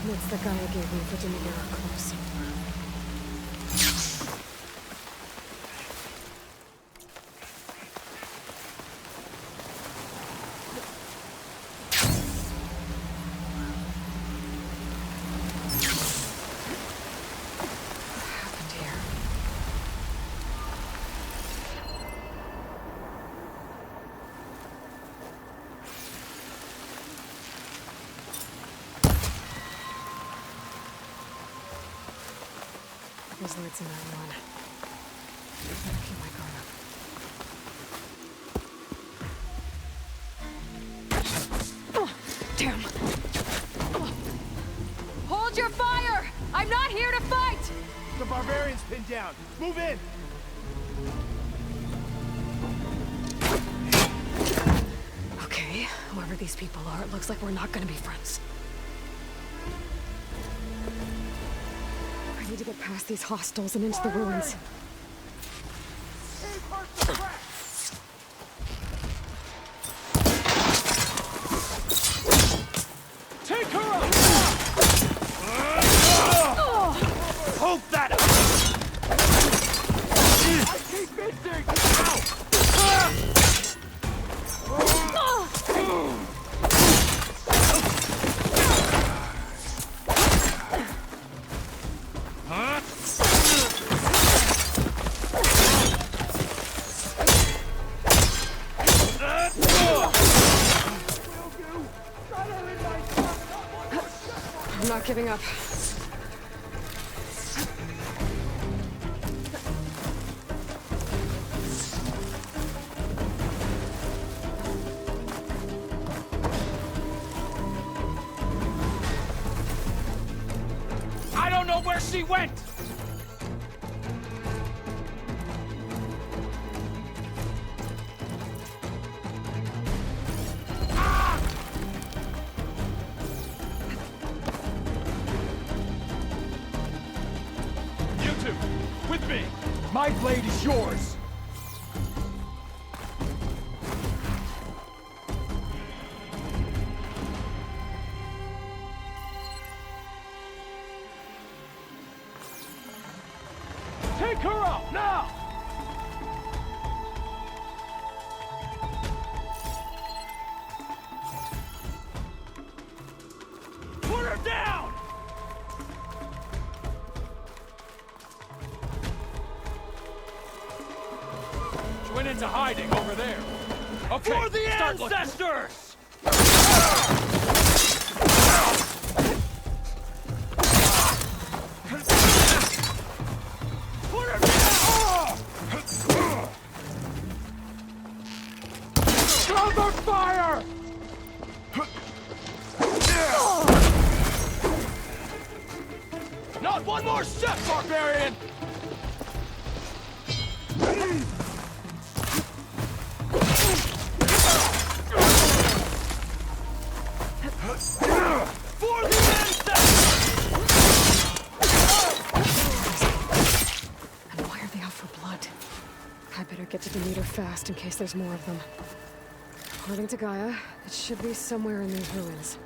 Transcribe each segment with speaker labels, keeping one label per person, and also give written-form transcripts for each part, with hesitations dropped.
Speaker 1: It's the guy I gave me for didn't get her close. There's lights in that one. I better keep my guard up. Oh, damn. Oh. Hold your fire! I'm not here to fight!
Speaker 2: The barbarian's pinned down. Move in!
Speaker 1: Okay, whoever these people are, it looks like we're not gonna be friends. I need to get past these hostels and into the ruins.
Speaker 2: Take her up! Hold that up! I keep missing!
Speaker 1: I'm not giving up.
Speaker 2: I don't know where she went! With me! My blade is yours! Take her up, now! Put her down! Went into hiding over there. Okay, for the ancestors! Put her down! Cover fire! Not one more step, barbarian! For the ancestors!
Speaker 1: And why are they out for blood? I better get to the meter fast in case there's more of them. According to Gaia, it should be somewhere in these ruins.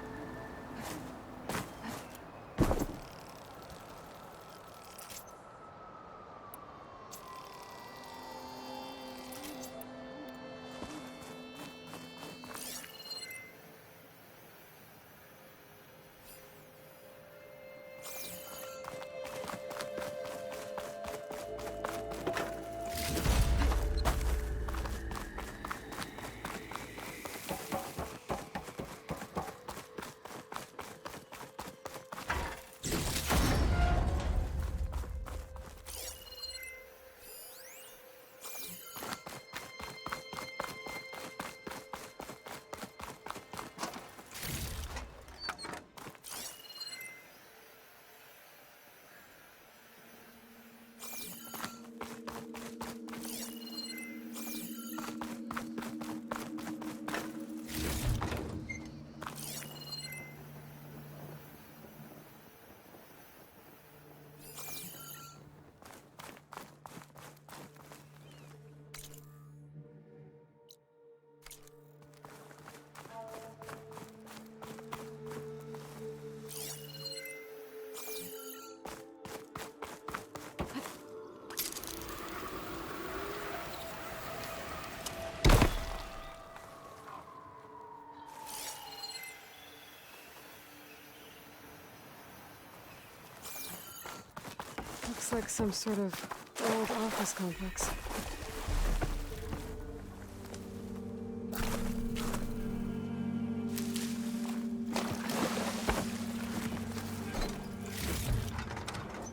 Speaker 1: Looks like some sort of old office complex.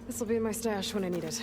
Speaker 1: This'll be in my stash when I need it.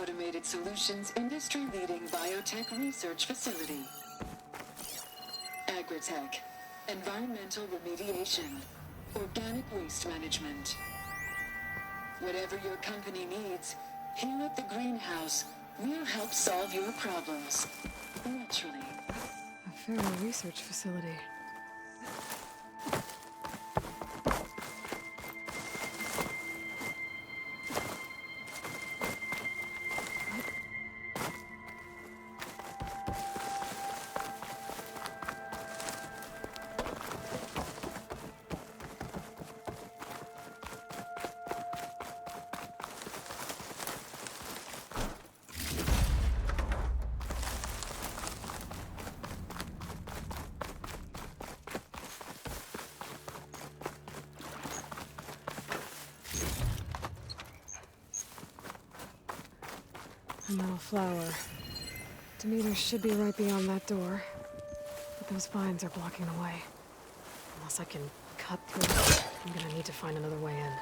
Speaker 3: Automated Solutions industry-leading biotech research facility. Agritech, environmental remediation, organic waste management. Whatever your company needs, here at the greenhouse, we'll help solve your problems. Naturally.
Speaker 1: A federal research facility. A metal flower. Demeter should be right beyond that door. But those vines are blocking the way. Unless I can cut through it, I'm gonna need to find another way in.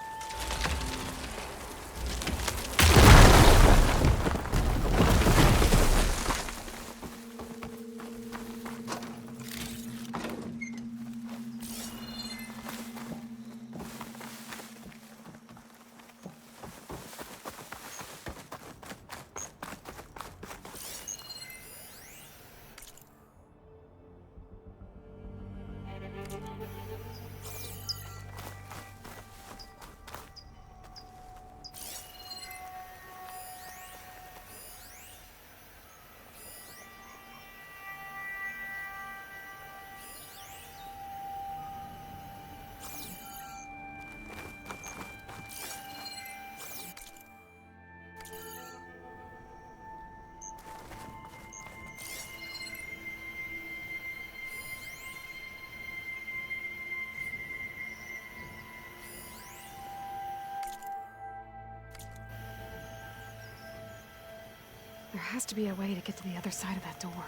Speaker 1: There has to be a way to get to the other side of that door.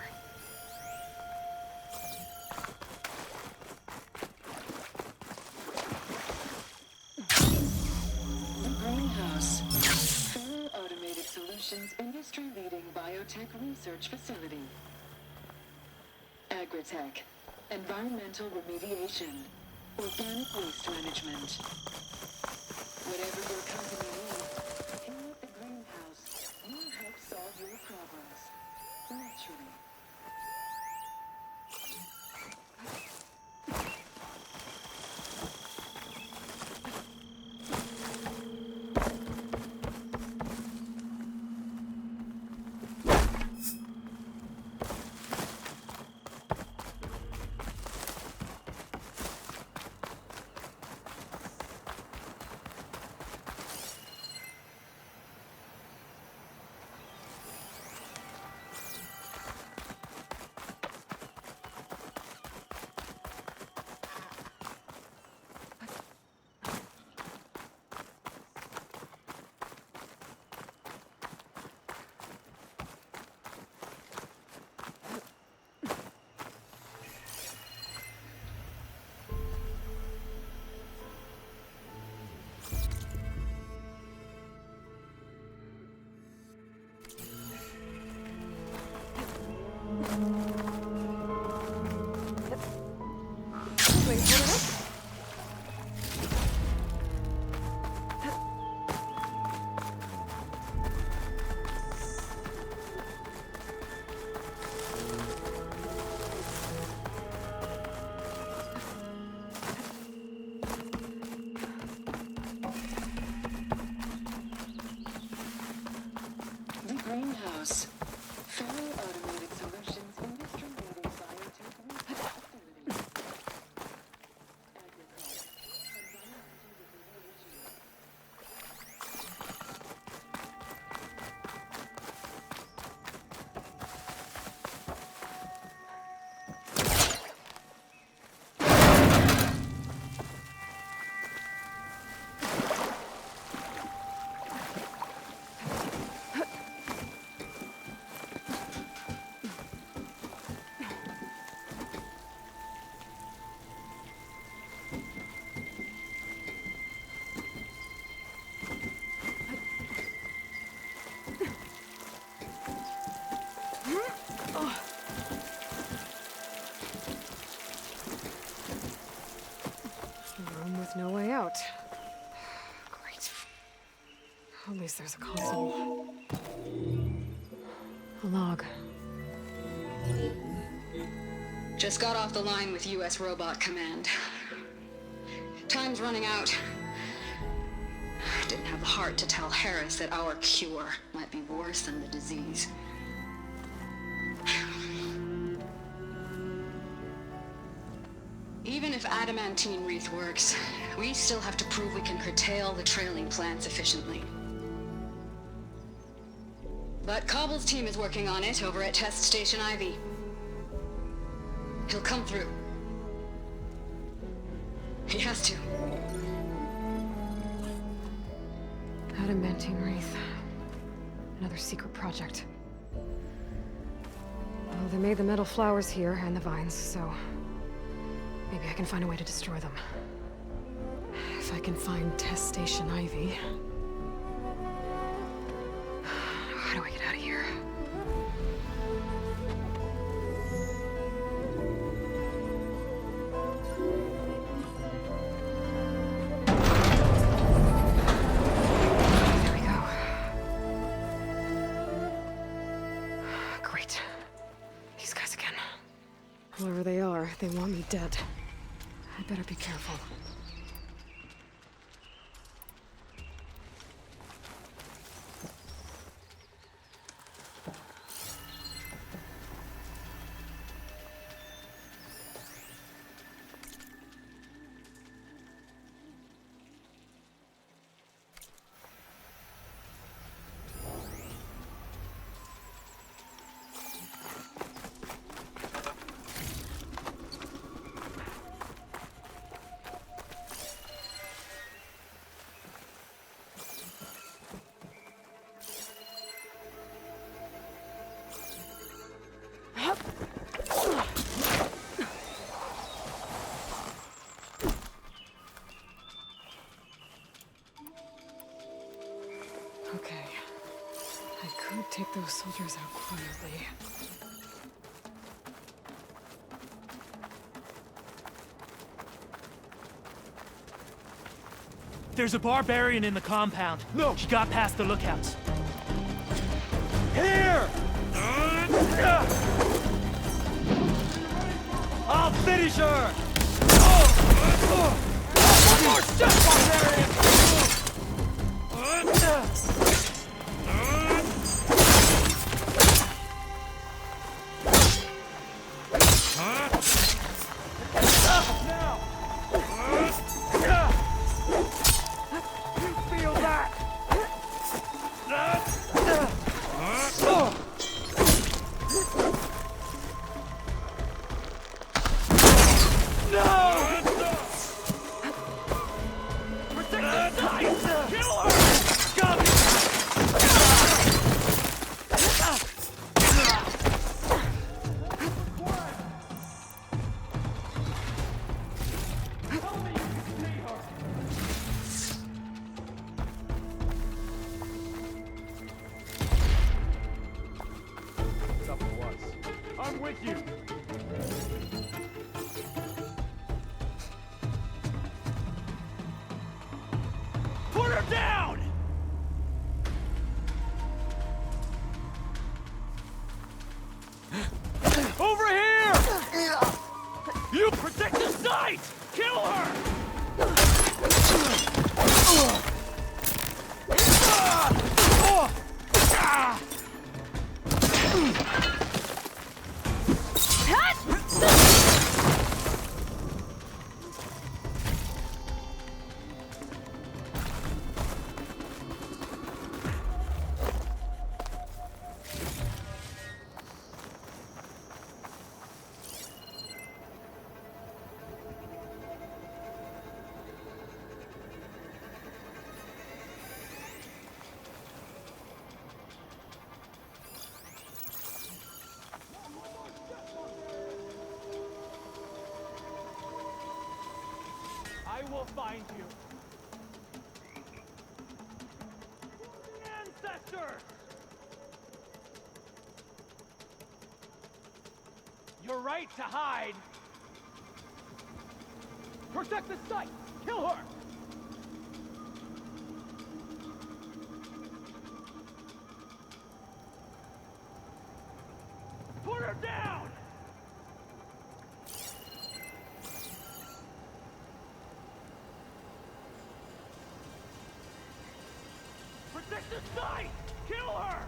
Speaker 3: The Greenhouse. Thorough Automated Solutions industry-leading biotech research facility. Agritech. Environmental remediation. Organic waste management. Whatever your company needs, here at the Greenhouse, we'll help solve your problems. Naturally. science. Fully automated solutions, industry-leading scientific activity.
Speaker 1: Room with no way out. Great. At least there's a console. A log.
Speaker 4: Just got off the line with U.S. Robot Command. Time's running out. Didn't have the heart to tell Harris that our cure might be worse than the disease. Even if adamantine wreath works, we still have to prove we can curtail the trailing plants efficiently. But Cobble's team is working on it over at Test Station Ivy. He'll come through. He has to.
Speaker 1: Adamantine wreath. Another secret project. Well, they made the metal flowers here and the vines, so maybe I can find a way to destroy them. If I can find Test Station Ivy. How do I get out of here? There we go. Great. These guys again. Whoever they are, they want me dead. I better be careful. Okay. I could take those soldiers out quietly.
Speaker 5: There's a barbarian in the compound. No! She got past the lookouts.
Speaker 2: Here! I'll finish her! One more step, barbarian! I'm with you. Put her down! Over here! You protect the site! Kill her!
Speaker 5: will find you. Ancestors! Your right to hide. Protect the site! Kill her! Put her down! Protect the site! Kill her!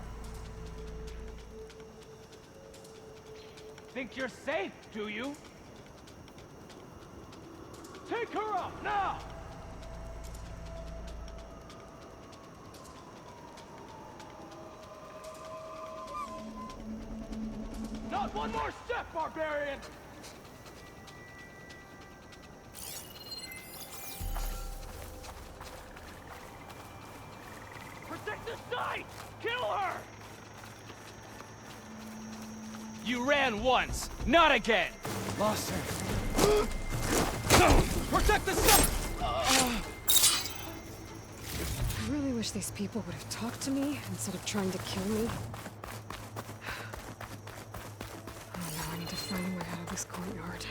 Speaker 5: Think you're safe, do you? Take her up, now! Not one more step, barbarian! Protect the site! Kill her! You ran once, not again! Lost her. Protect the site!
Speaker 1: I really wish these people would have talked to me instead of trying to kill me. Oh no, I need to find a way out of this courtyard.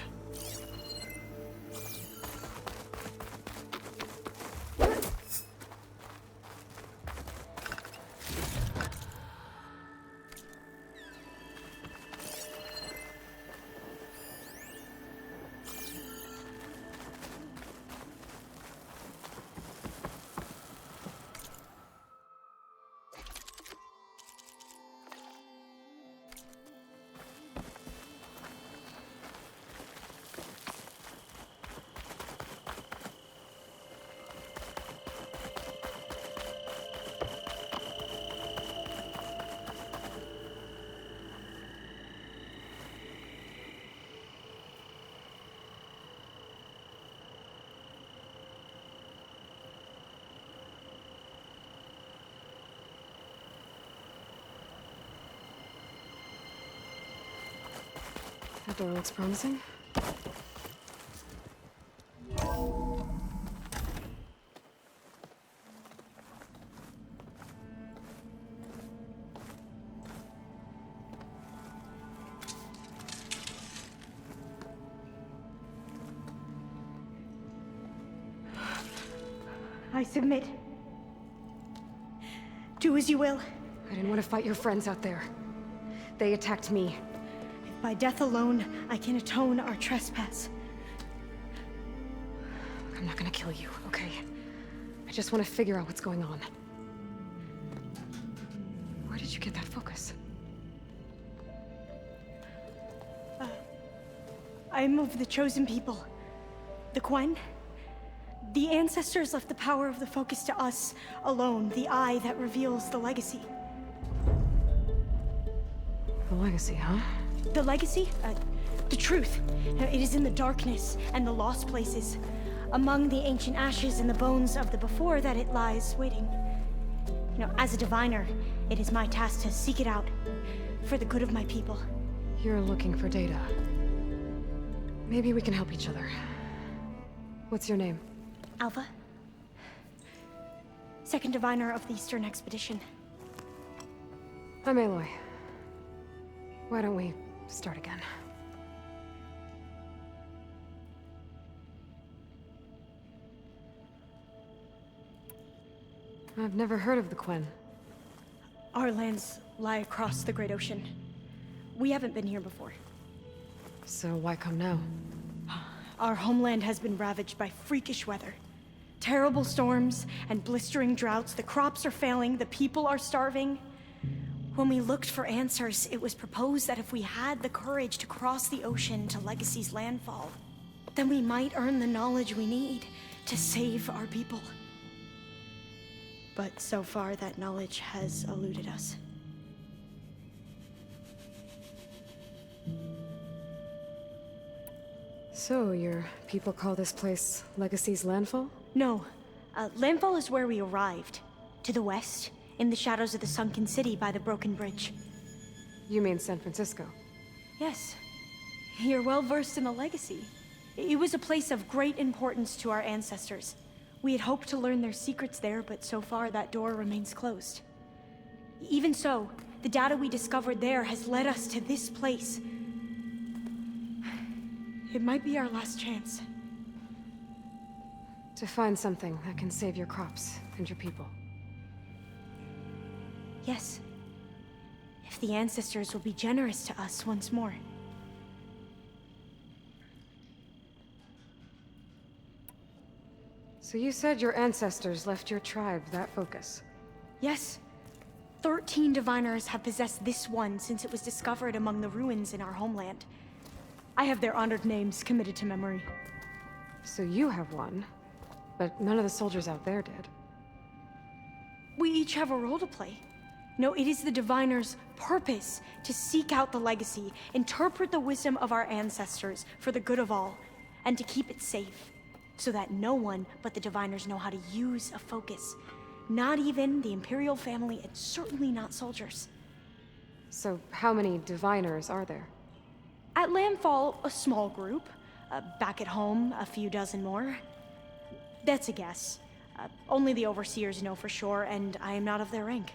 Speaker 1: That door looks promising.
Speaker 6: I submit. Do as you will.
Speaker 1: I didn't want to fight your friends out there. They attacked me.
Speaker 6: If by death alone I can atone our trespass.
Speaker 1: I'm not gonna kill you, okay? I just want to figure out what's going on. Where did you get that focus?
Speaker 6: I am of the chosen people. The Quen. The ancestors left the power of the focus to us alone, the eye that reveals the legacy.
Speaker 1: The legacy, huh?
Speaker 6: The legacy? The truth. It is in the darkness and the lost places. Among the ancient ashes and the bones of the before that it lies waiting. You know, as a diviner, it is my task to seek it out for the good of my people.
Speaker 1: You're looking for data. Maybe we can help each other. What's your name?
Speaker 6: Alpha. Second diviner of the Eastern Expedition.
Speaker 1: I'm Aloy. Why don't we start again? I've never heard of the Quen.
Speaker 6: Our lands lie across the Great Ocean. We haven't been here before.
Speaker 1: So why come now?
Speaker 6: Our homeland has been ravaged by freakish weather. Terrible storms and blistering droughts. The crops are failing, the people are starving. When we looked for answers, it was proposed that if we had the courage to cross the ocean to Legacy's landfall, then we might earn the knowledge we need to save our people. But so far, that knowledge has eluded us.
Speaker 1: So, your people call this place Legacy's Landfall?
Speaker 6: No. Landfall is where we arrived. To the west, in the shadows of the sunken city by the broken bridge.
Speaker 1: You mean San Francisco?
Speaker 6: Yes. You're well versed in the Legacy. It was a place of great importance to our ancestors. We had hoped to learn their secrets there, but so far that door remains closed. Even so, the data we discovered there has led us to this place. It might be our last chance.
Speaker 1: To find something that can save your crops and your people.
Speaker 6: Yes. If the ancestors will be generous to us once more.
Speaker 1: So you said your ancestors left your tribe that focus?
Speaker 6: Yes. 13 diviners have possessed this one since it was discovered among the ruins in our homeland. I have their honored names committed to memory.
Speaker 1: So you have one, but none of the soldiers out there did.
Speaker 6: We each have a role to play. No, it is the diviner's purpose to seek out the legacy, interpret the wisdom of our ancestors for the good of all, and to keep it safe, so that no one but the diviners know how to use a focus. Not even the Imperial family, and certainly not soldiers.
Speaker 1: So how many diviners are there?
Speaker 6: At Landfall, a small group. Back at home, a few dozen more. That's a guess. Only the overseers know for sure, and I am not of their rank.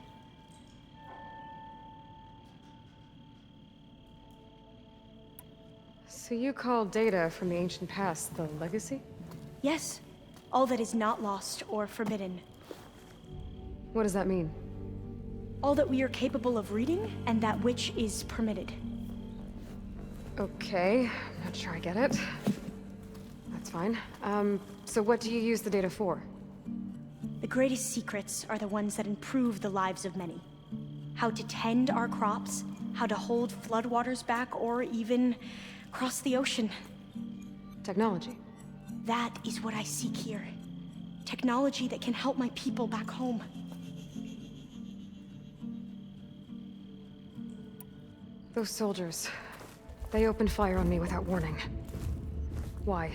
Speaker 1: So you call data from the ancient past the legacy?
Speaker 6: Yes. All that is not lost or forbidden.
Speaker 1: What does that mean?
Speaker 6: All that we are capable of reading, and that which is permitted.
Speaker 1: Okay, I'm not sure I get it. That's fine. So what do you use the data for?
Speaker 6: The greatest secrets are the ones that improve the lives of many. How to tend our crops, how to hold floodwaters back, or even cross the ocean.
Speaker 1: Technology.
Speaker 6: That is what I seek here. Technology that can help my people back home.
Speaker 1: Those soldiers, they opened fire on me without warning. Why?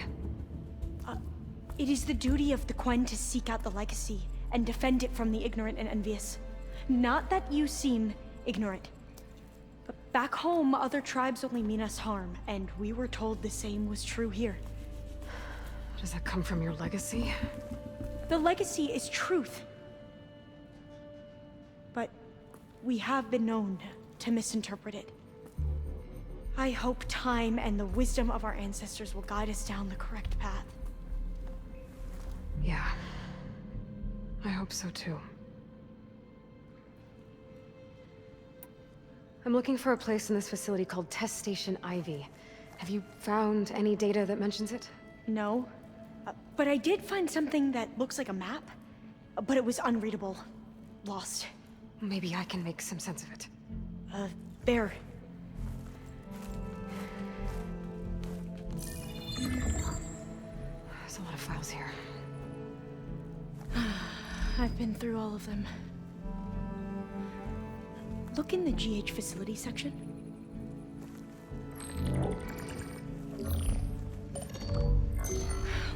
Speaker 6: It is the duty of the Quen to seek out the legacy and defend it from the ignorant and envious. Not that you seem ignorant. But back home, other tribes only mean us harm, and we were told the same was true here.
Speaker 1: Does that come from your legacy?
Speaker 6: The legacy is truth. But we have been known to misinterpret it. I hope time and the wisdom of our ancestors will guide us down the correct path.
Speaker 1: Yeah. I hope so too. I'm looking for a place in this facility called Test Station Ivy. Have you found any data that mentions it?
Speaker 6: No. But I did find something that looks like a map. But it was unreadable. Lost.
Speaker 1: Maybe I can make some sense of it.
Speaker 6: There.
Speaker 1: There's a lot of files here.
Speaker 6: I've been through all of them. Look in the GH facility section.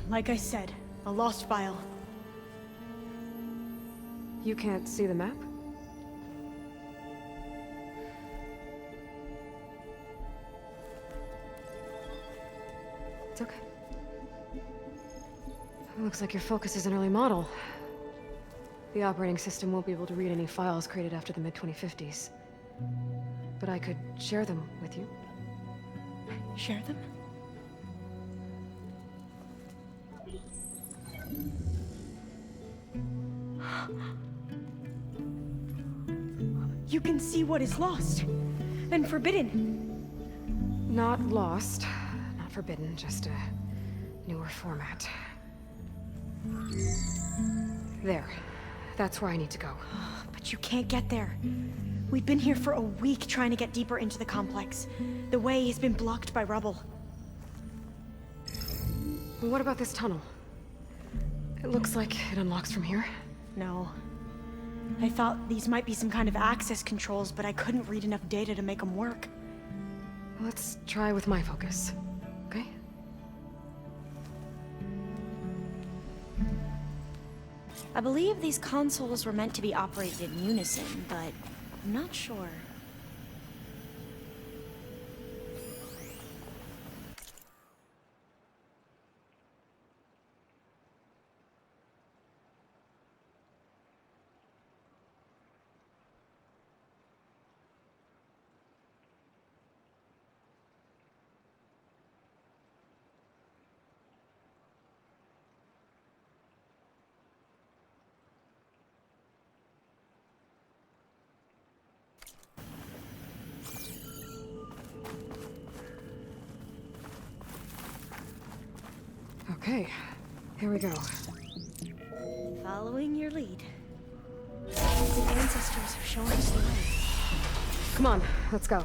Speaker 6: Like I said, a lost file.
Speaker 1: You can't see the map? It's okay. It looks like your focus is an early model. The operating system won't be able to read any files created after the mid-2050s. But I could share them with you.
Speaker 6: Share them? You can see what is lost and forbidden.
Speaker 1: Not lost, not forbidden, just a newer format. There. That's where I need to go.
Speaker 6: But you can't get there. We've been here for a week trying to get deeper into the complex. The way has been blocked by rubble.
Speaker 1: Well, what about this tunnel? It looks like it unlocks from here.
Speaker 6: No. I thought these might be some kind of access controls, but I couldn't read enough data to make them work.
Speaker 1: Let's try with my focus, okay?
Speaker 6: I believe these consoles were meant to be operated in unison, but I'm not sure.
Speaker 1: Okay, here we go.
Speaker 6: Following your lead. The ancestors have shown us the way.
Speaker 1: Come on, let's go.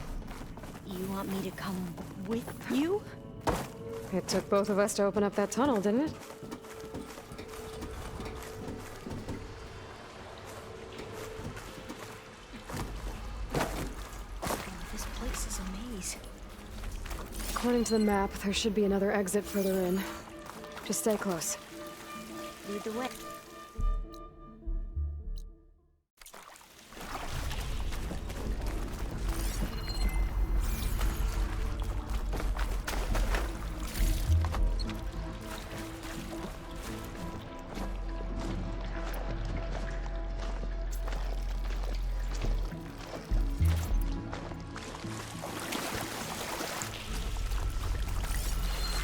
Speaker 6: You want me to come with you?
Speaker 1: It took both of us to open up that tunnel, didn't it?
Speaker 6: This place is a maze.
Speaker 1: According to the map, there should be another exit further in. Just stay close.
Speaker 6: Lead the way.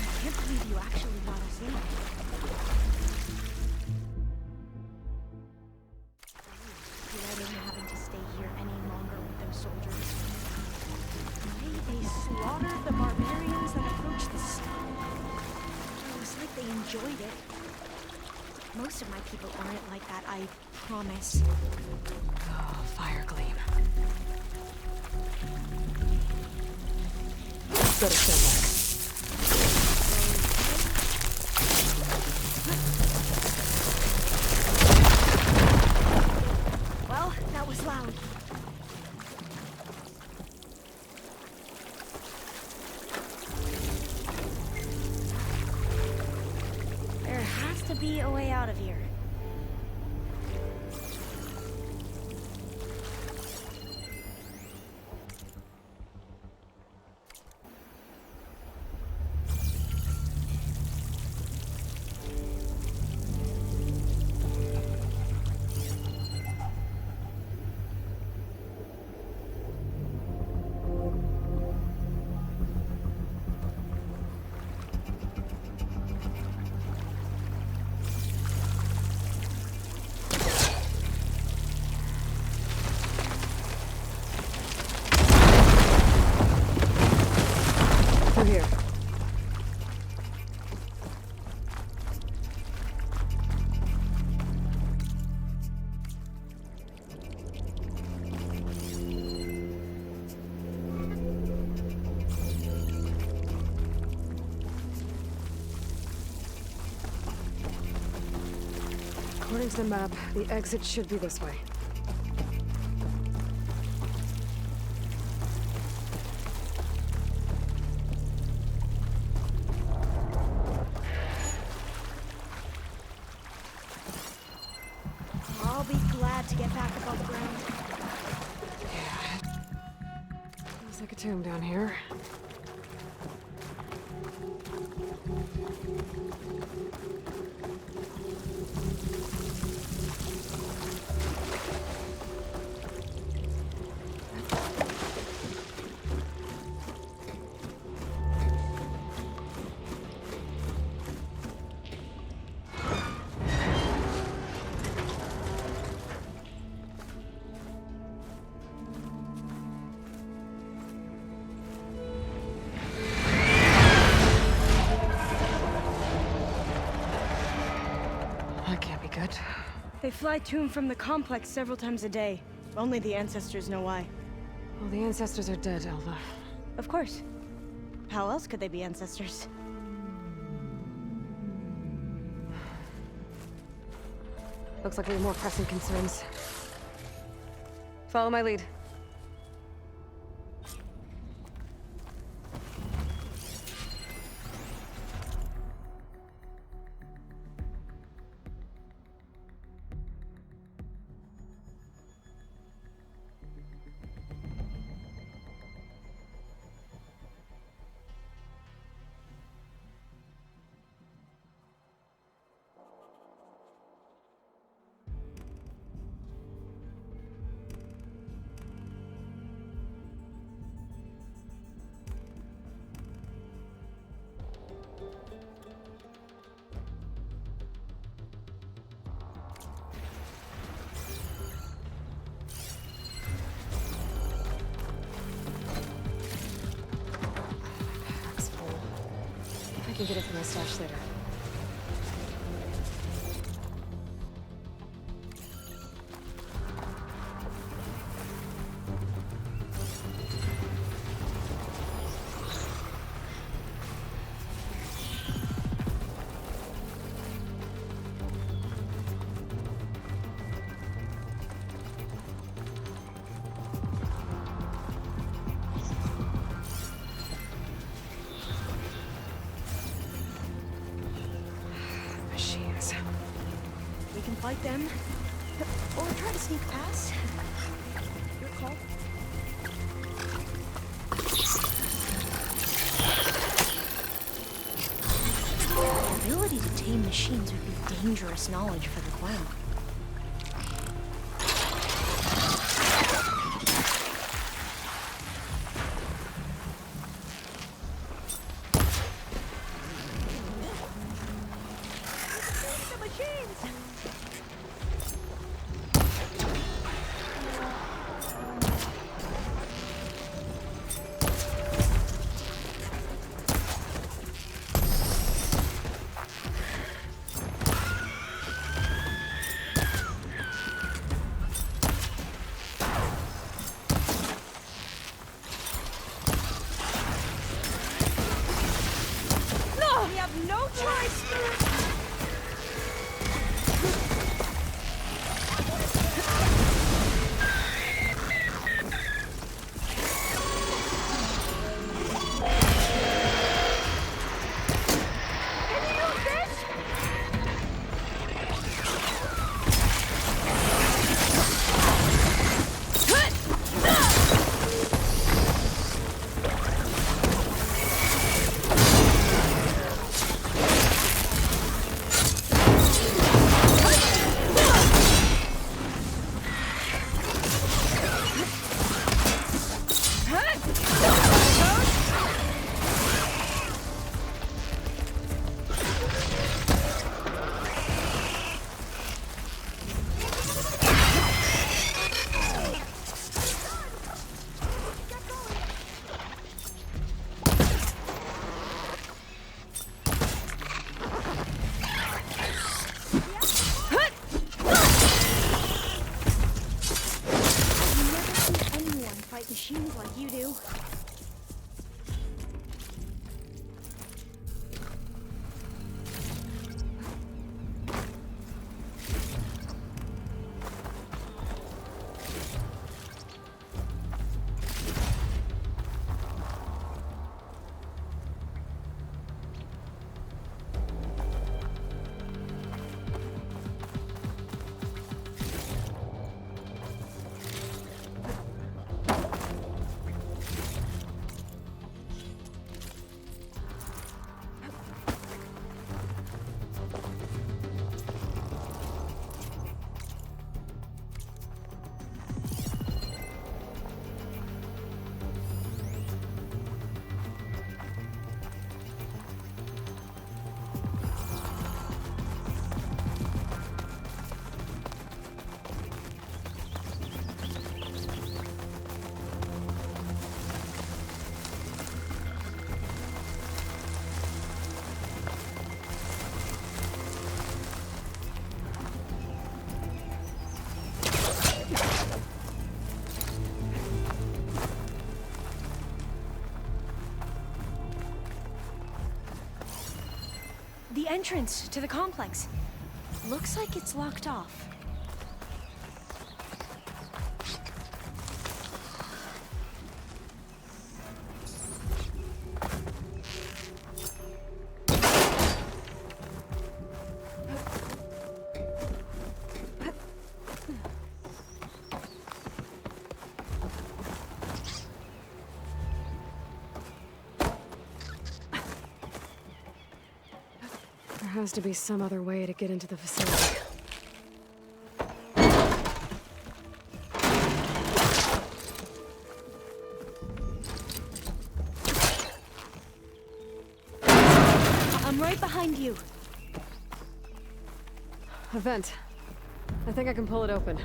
Speaker 6: I can't believe you actually brought us in. Dreading having to stay here any longer with those soldiers. The way they slaughtered the barbarians that approached the stone. It was like they enjoyed it. Most of my people aren't like that, I promise.
Speaker 1: Oh, fire gleam. Better stand back.
Speaker 6: Well, that was loud. There has to be a way out of here.
Speaker 1: Through here. According to the map, the exit should be this way.
Speaker 6: I'll be glad to get back above ground.
Speaker 1: Looks like a tomb down here. That can't be good.
Speaker 6: They fly to and from the complex several times a day. Only the ancestors know why.
Speaker 1: Well, the ancestors are dead, Elva.
Speaker 6: Of course. How else could they be ancestors?
Speaker 1: Looks like we have more pressing concerns. Follow my lead. I can get it from my stash later.
Speaker 6: fight them. Or try to sneak past. Your call. The ability to tame machines would be dangerous knowledge for the clan. Machines like you do. The entrance to the complex. Looks like it's locked off.
Speaker 1: There has to be some other way to get into the facility.
Speaker 6: I'm right behind you.
Speaker 1: A vent. I think I can pull it open.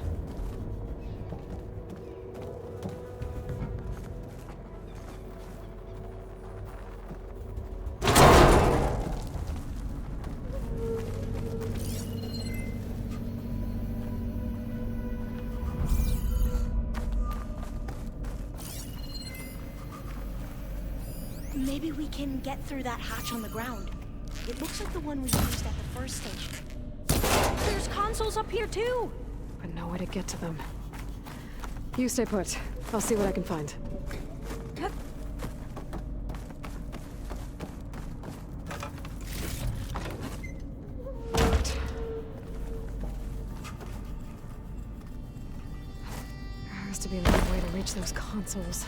Speaker 6: Maybe we can get through that hatch on the ground. It looks like the one we used at the first station. There's consoles up here too!
Speaker 1: But no way to get to them. You stay put. I'll see what I can find. reach those consoles.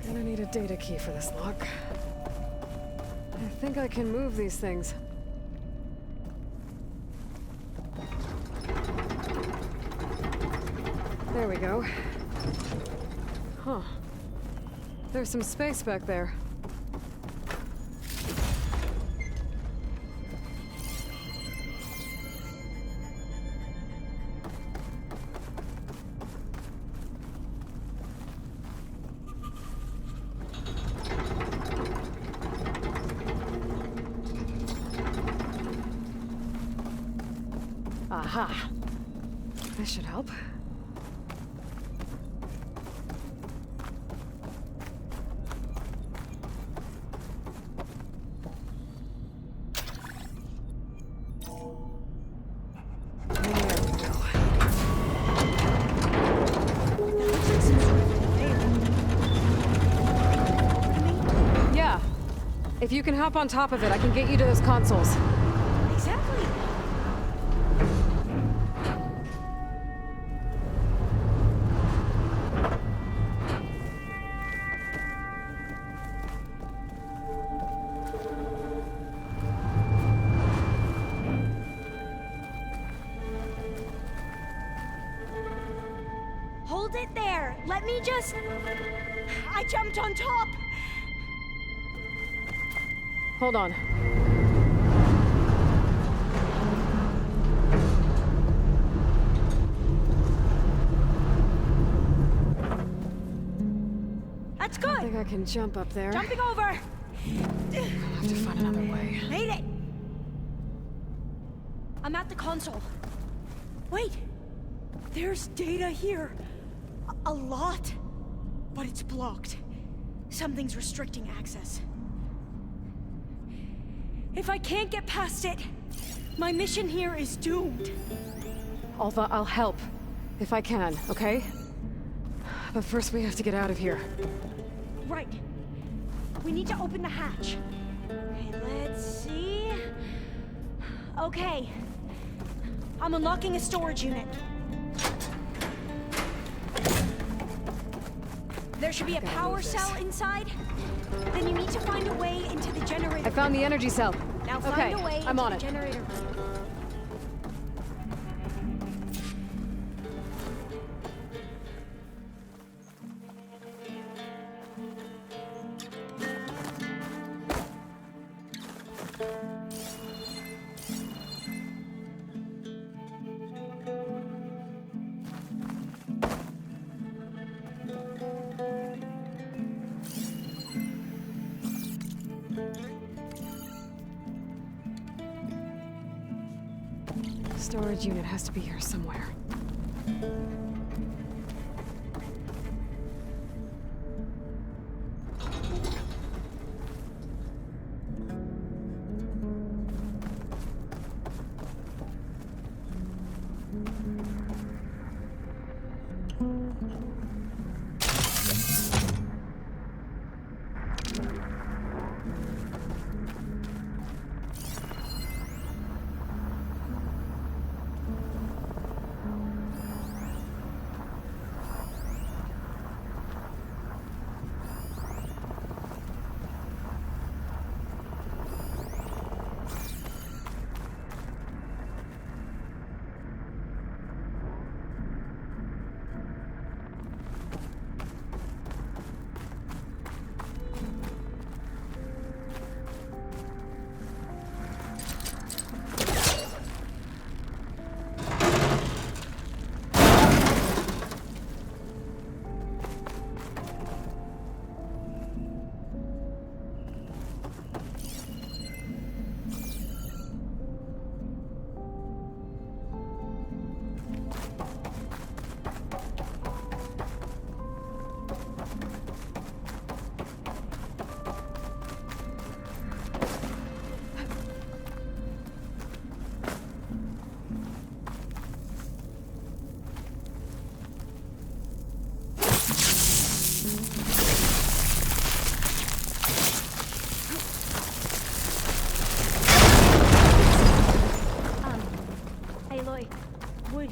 Speaker 1: Gonna need a data key for this lock. I think I can move these things. There we go. Huh. There's some space back there. Aha. This should help. Yeah. If you can hop on top of it, I can get you to those consoles.
Speaker 6: Exactly. Hold it there. Let me just... I jumped on top.
Speaker 1: Hold on.
Speaker 6: That's
Speaker 1: I
Speaker 6: good.
Speaker 1: think I can jump up there.
Speaker 6: Jumping over.
Speaker 1: I'll have to find another way.
Speaker 6: Made it. I'm at the console. Wait. There's data here. A lot. But it's blocked. Something's restricting access. If I can't get past it, my mission here is doomed.
Speaker 1: Although I'll help. If I can, okay? But first we have to get out of here.
Speaker 6: Right. We need to open the hatch. Okay, let's see. Okay. I'm unlocking a storage unit. There should be a
Speaker 1: Gotta
Speaker 6: power
Speaker 1: move this.
Speaker 6: cell inside. Then you need to find a way into the generator.
Speaker 1: I found the energy cell.
Speaker 6: Now find
Speaker 1: Okay,
Speaker 6: a way
Speaker 1: I'm
Speaker 6: into
Speaker 1: on
Speaker 6: the
Speaker 1: it.
Speaker 6: generator room.
Speaker 1: Storage unit has to be here somewhere.
Speaker 6: Aloy,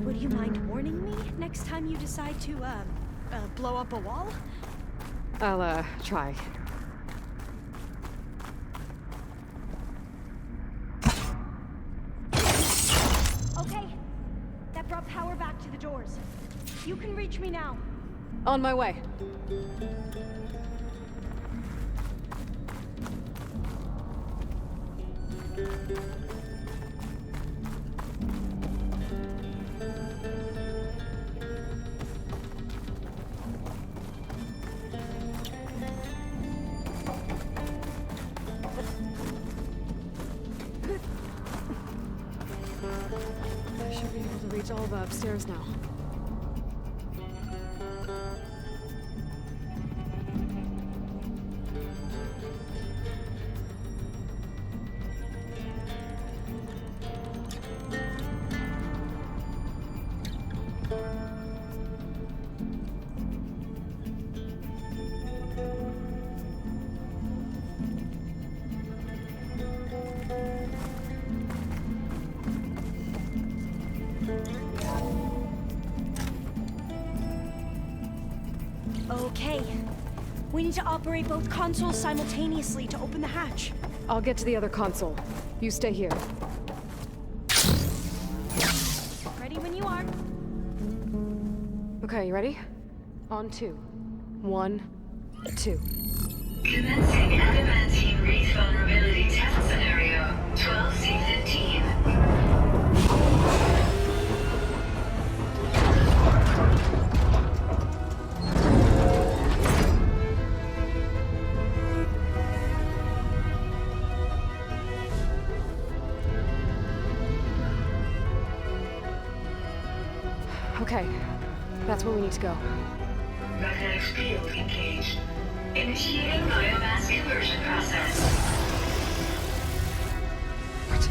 Speaker 6: would you mind warning me next time you decide to, blow up a wall?
Speaker 1: I'll, try.
Speaker 6: Okay, that brought power back to the doors. You can reach me now.
Speaker 1: On my way. I should be able to reach all the upstairs now.
Speaker 6: Okay. We need to operate both consoles simultaneously to open the hatch.
Speaker 1: I'll get to the other console. You stay here.
Speaker 6: Ready when you are.
Speaker 1: Okay, you ready? On 2. 1, 2.
Speaker 3: Commencing adamantine wreath vulnerability test scenario 12C15.
Speaker 1: Okay, that's where we need to go.
Speaker 3: Magnetic field engaged. Initiating biomass conversion process.
Speaker 1: What?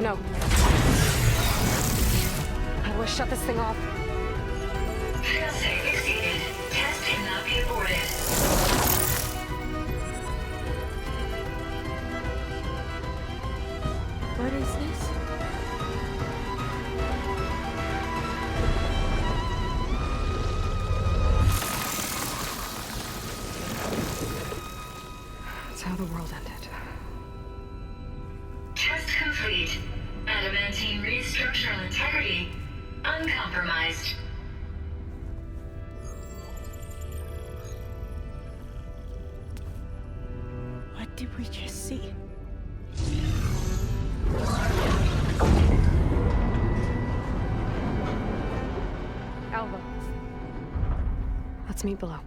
Speaker 1: No. How do I shut this thing off?
Speaker 3: Failsafe exceeded. Test cannot be aborted.
Speaker 6: What is this?
Speaker 1: That's how the world ended.
Speaker 3: Test complete. Adamantine wreath structural integrity uncompromised.
Speaker 6: What did we just see?
Speaker 1: Alva. Let's meet below.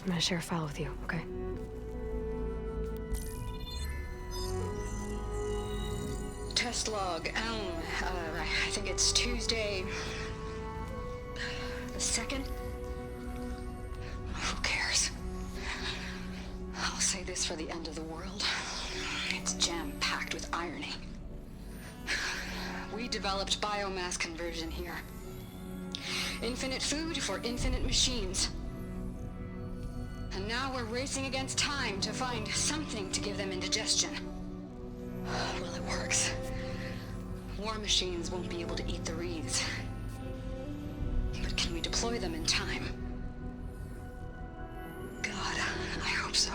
Speaker 1: I'm gonna share a file with you, okay?
Speaker 4: Test log, I think it's Tuesday the 2nd? Who cares? I'll say this for the end of the world. It's jam-packed with irony. We developed biomass conversion here. Infinite food for infinite machines. And now we're racing against time to find something to give them indigestion. Well, it works. War machines won't be able to eat the wreaths. But can we deploy them in time? God, I hope so.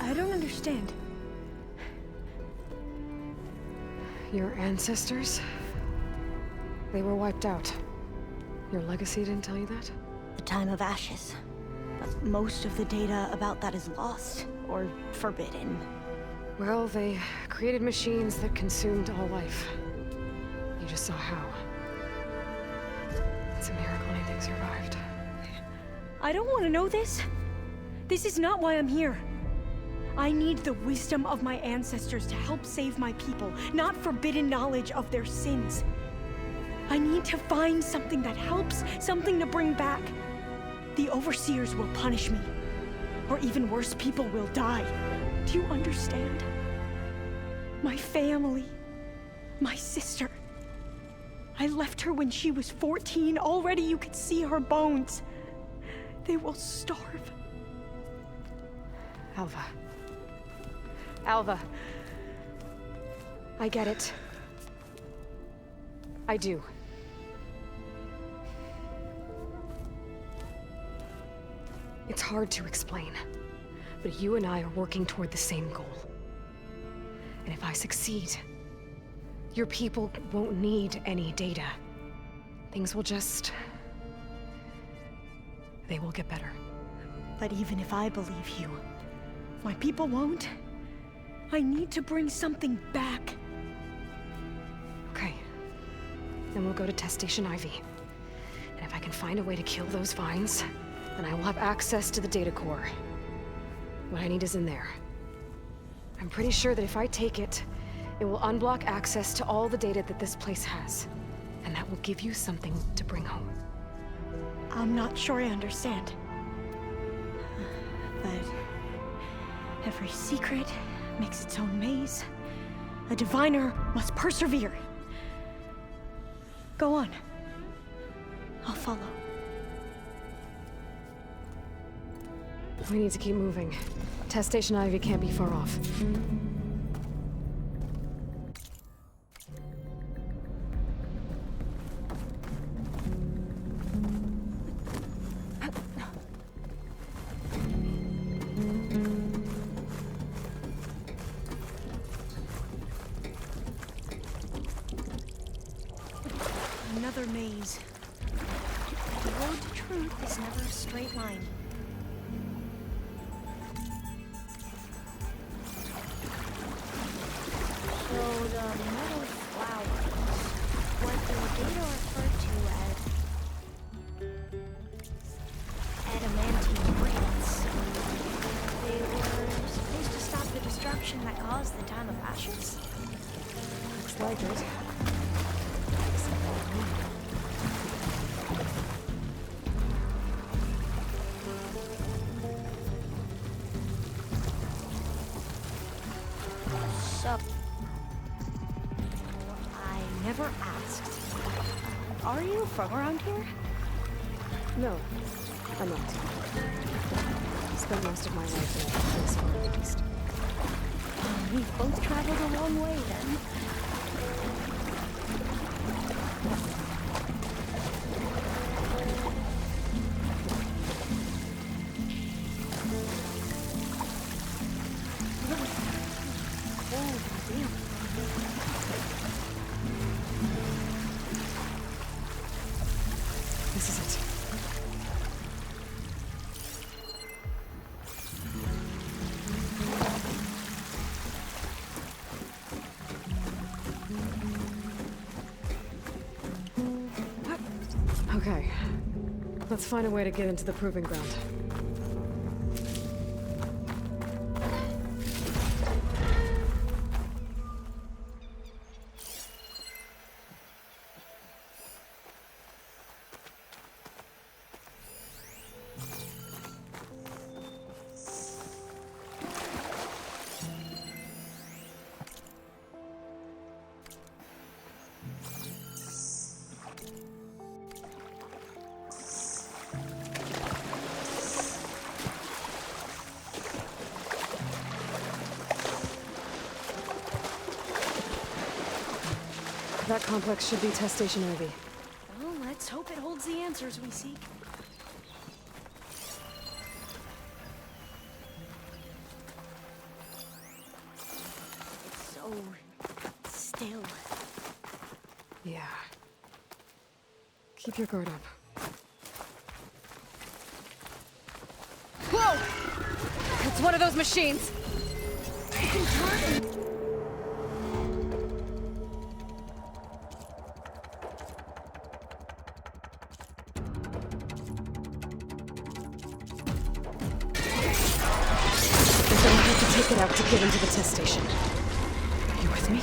Speaker 6: I don't understand.
Speaker 1: Your ancestors? They were wiped out. Your legacy didn't tell you that?
Speaker 6: The time of ashes. But most of the data about that is lost or forbidden.
Speaker 1: Well, they created machines that consumed all life. You just saw how. It's a miracle anything survived.
Speaker 6: I don't want to know this. This is not why I'm here. I need the wisdom of my ancestors to help save my people, not forbidden knowledge of their sins. I need to find something that helps, something to bring back. The overseers will punish me. Or even worse, people will die. Do you understand? My family, my sister. I left her when she was 14. Already you could see her bones. They will starve.
Speaker 1: Alva. Alva. I get it. I do. It's hard to explain, but you and I are working toward the same goal. And if I succeed, your people won't need any data. Things will just... they will get better.
Speaker 6: But even if I believe you, my people won't. I need to bring something back.
Speaker 1: Okay. Then we'll go to Test Station Ivy. And if I can find a way to kill those vines, then I will have access to the data core. What I need is in there. I'm pretty sure that if I take it, it will unblock access to all the data that this place has. And that will give you something to bring home.
Speaker 6: I'm not sure I understand. But every secret makes its own maze. A diviner must persevere. Go on. I'll follow.
Speaker 1: We need to keep moving. Test Station Ivy can't be far off.
Speaker 6: Another maze. The road to truth is never a straight line. So the metal flowers, what the data referred to as adamantine plants, they were supposed to stop the destruction that caused the time of ashes?
Speaker 1: Looks like it.
Speaker 6: So, I never asked. Are you from around here?
Speaker 1: No, I'm not. Spent most of my life in this far east.
Speaker 6: We've both traveled a long way then.
Speaker 1: This is it. Okay. Let's find a way to get into the proving ground. That complex should be Test Station Ivy.
Speaker 6: Well, let's hope it holds the answers we seek. It's so still.
Speaker 1: Yeah. Keep your guard up. Whoa! It's one of those machines! Take it out to get into the test station. You with me?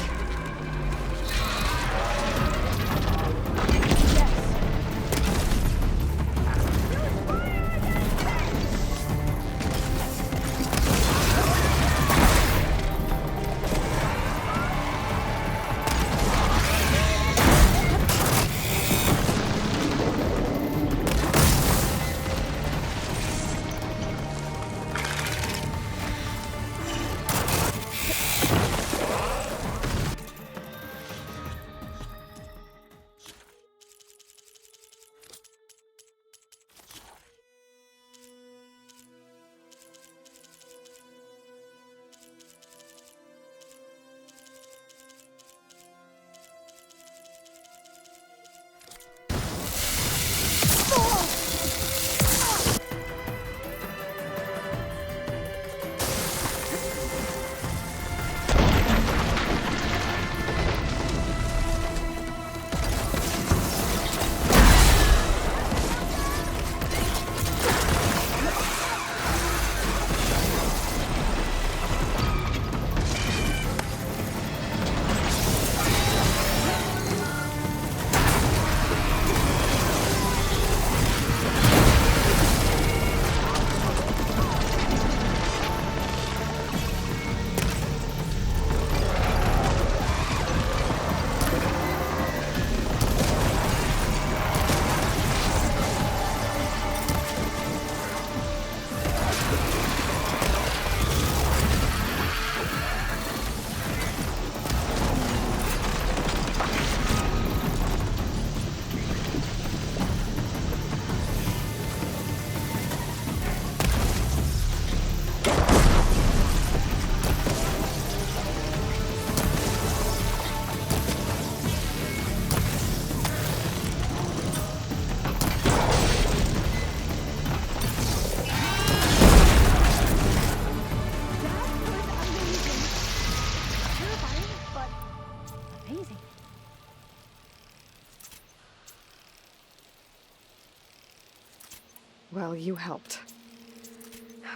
Speaker 1: Well, you helped.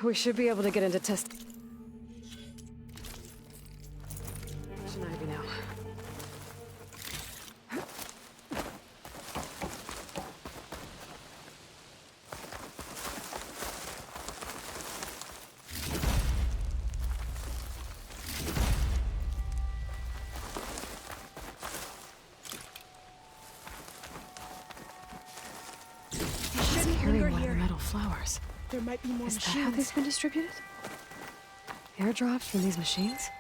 Speaker 1: We should be able to get into test... Should I be now?
Speaker 6: Linger
Speaker 1: One of the
Speaker 6: here.
Speaker 1: metal flowers.
Speaker 6: There might be more
Speaker 1: Is that how
Speaker 6: machines.
Speaker 1: they've been distributed? Airdrops from these machines?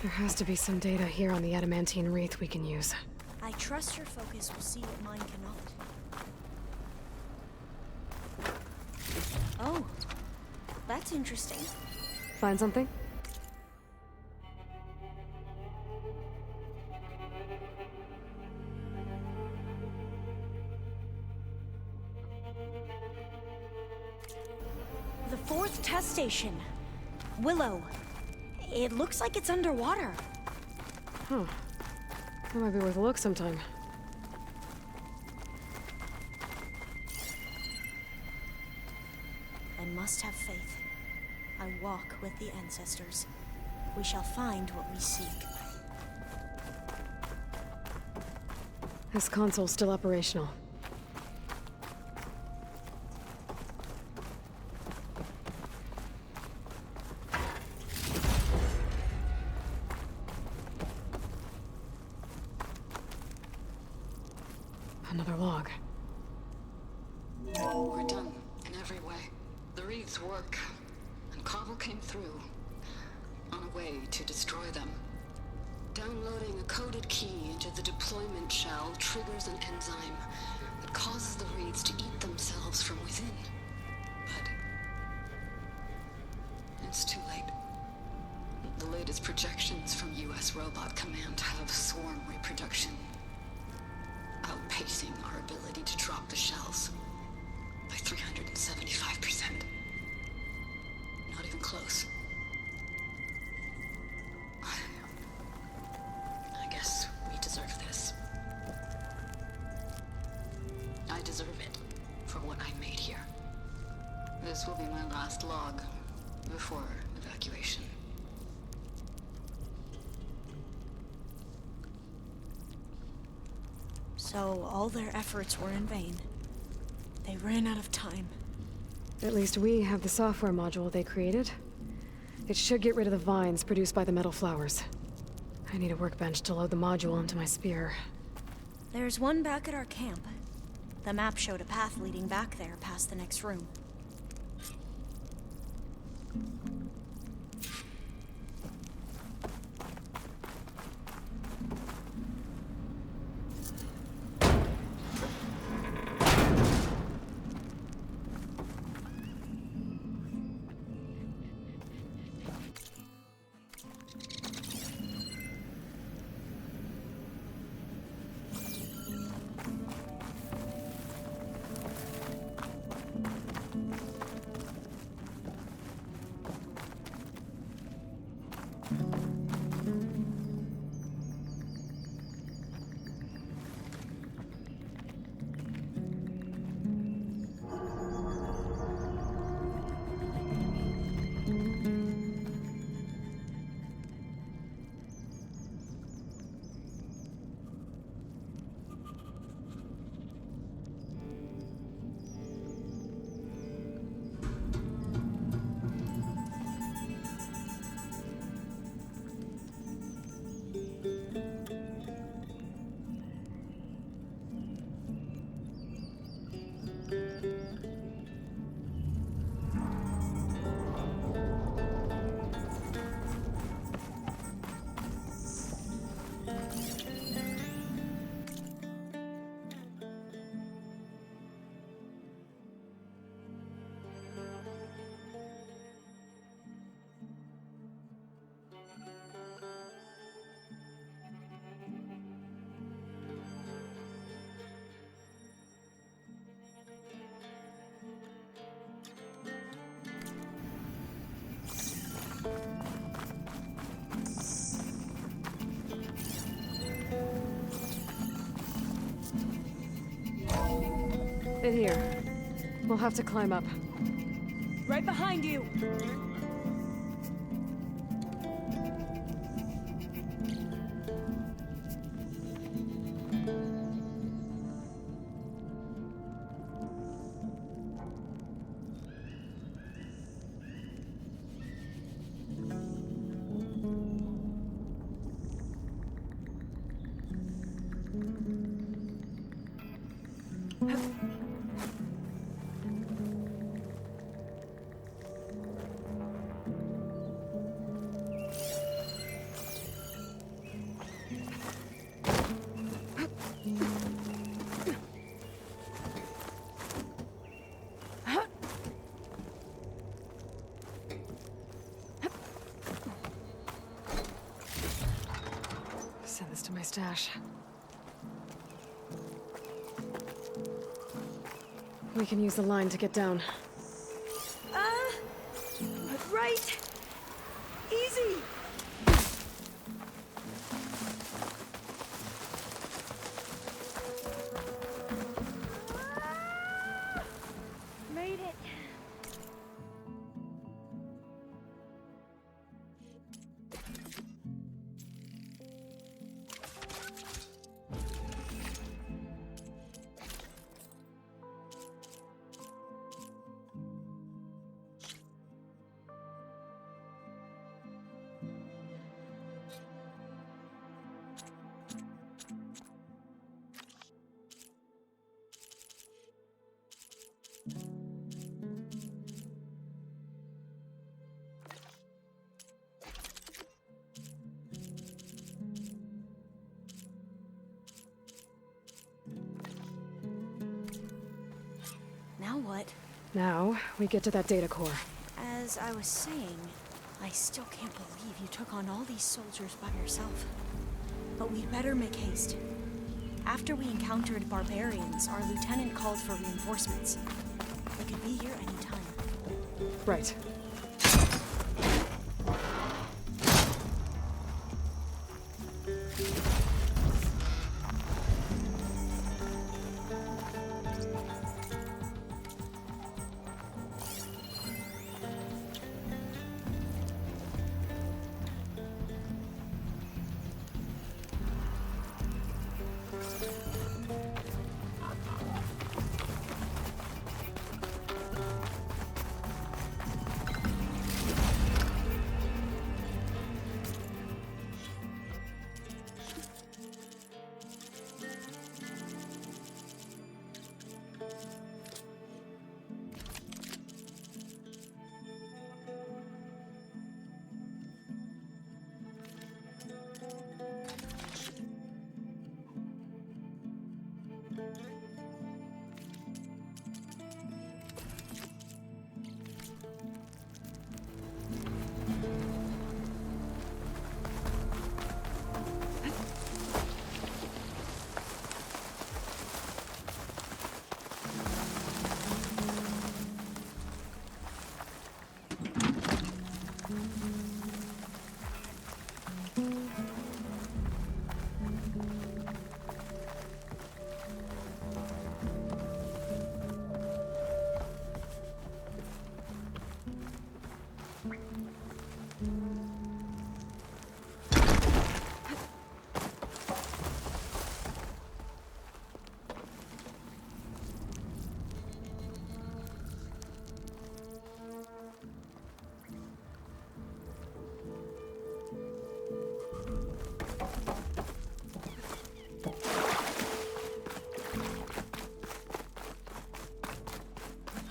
Speaker 1: There has to be some data here on the adamantine wreath we can use.
Speaker 6: I trust your focus will see what mine cannot. Oh, that's interesting.
Speaker 1: Find something?
Speaker 6: The fourth test station. Willow. It looks like it's underwater.
Speaker 1: Huh. That might be worth a look sometime.
Speaker 6: I must have faith. I walk with the ancestors. We shall find what we seek.
Speaker 1: This console's still operational. Another log.
Speaker 4: We're done in every way. The wreaths work, and Cobble came through on a way to destroy them. Downloading a coded key into the deployment shell triggers an enzyme that causes the wreaths to eat themselves from within. But it's too late. The latest projections from US Robot Command have swarm reproduction outpacing our ability to drop the shells by 375%. Not even close. I guess we deserve this. I deserve it for what I made here. This will be my last log before evacuation.
Speaker 6: So all their efforts were in vain. They ran out of time.
Speaker 1: At least we have the software module they created. It should get rid of the vines produced by the metal flowers. I need a workbench to load the module into my spear.
Speaker 6: There's one back at our camp. The map showed a path leading back there past the next room.
Speaker 1: In here. We'll have to climb up.
Speaker 6: Right behind you!
Speaker 1: Send this to my stash. We can use the line to get down.
Speaker 6: Right! Easy! Made it. Now what?
Speaker 1: Now, we get to that data core.
Speaker 6: As I was saying, I still can't believe you took on all these soldiers by yourself. But we'd better make haste. After we encountered barbarians, our lieutenant called for reinforcements. They could be here any time.
Speaker 1: Right.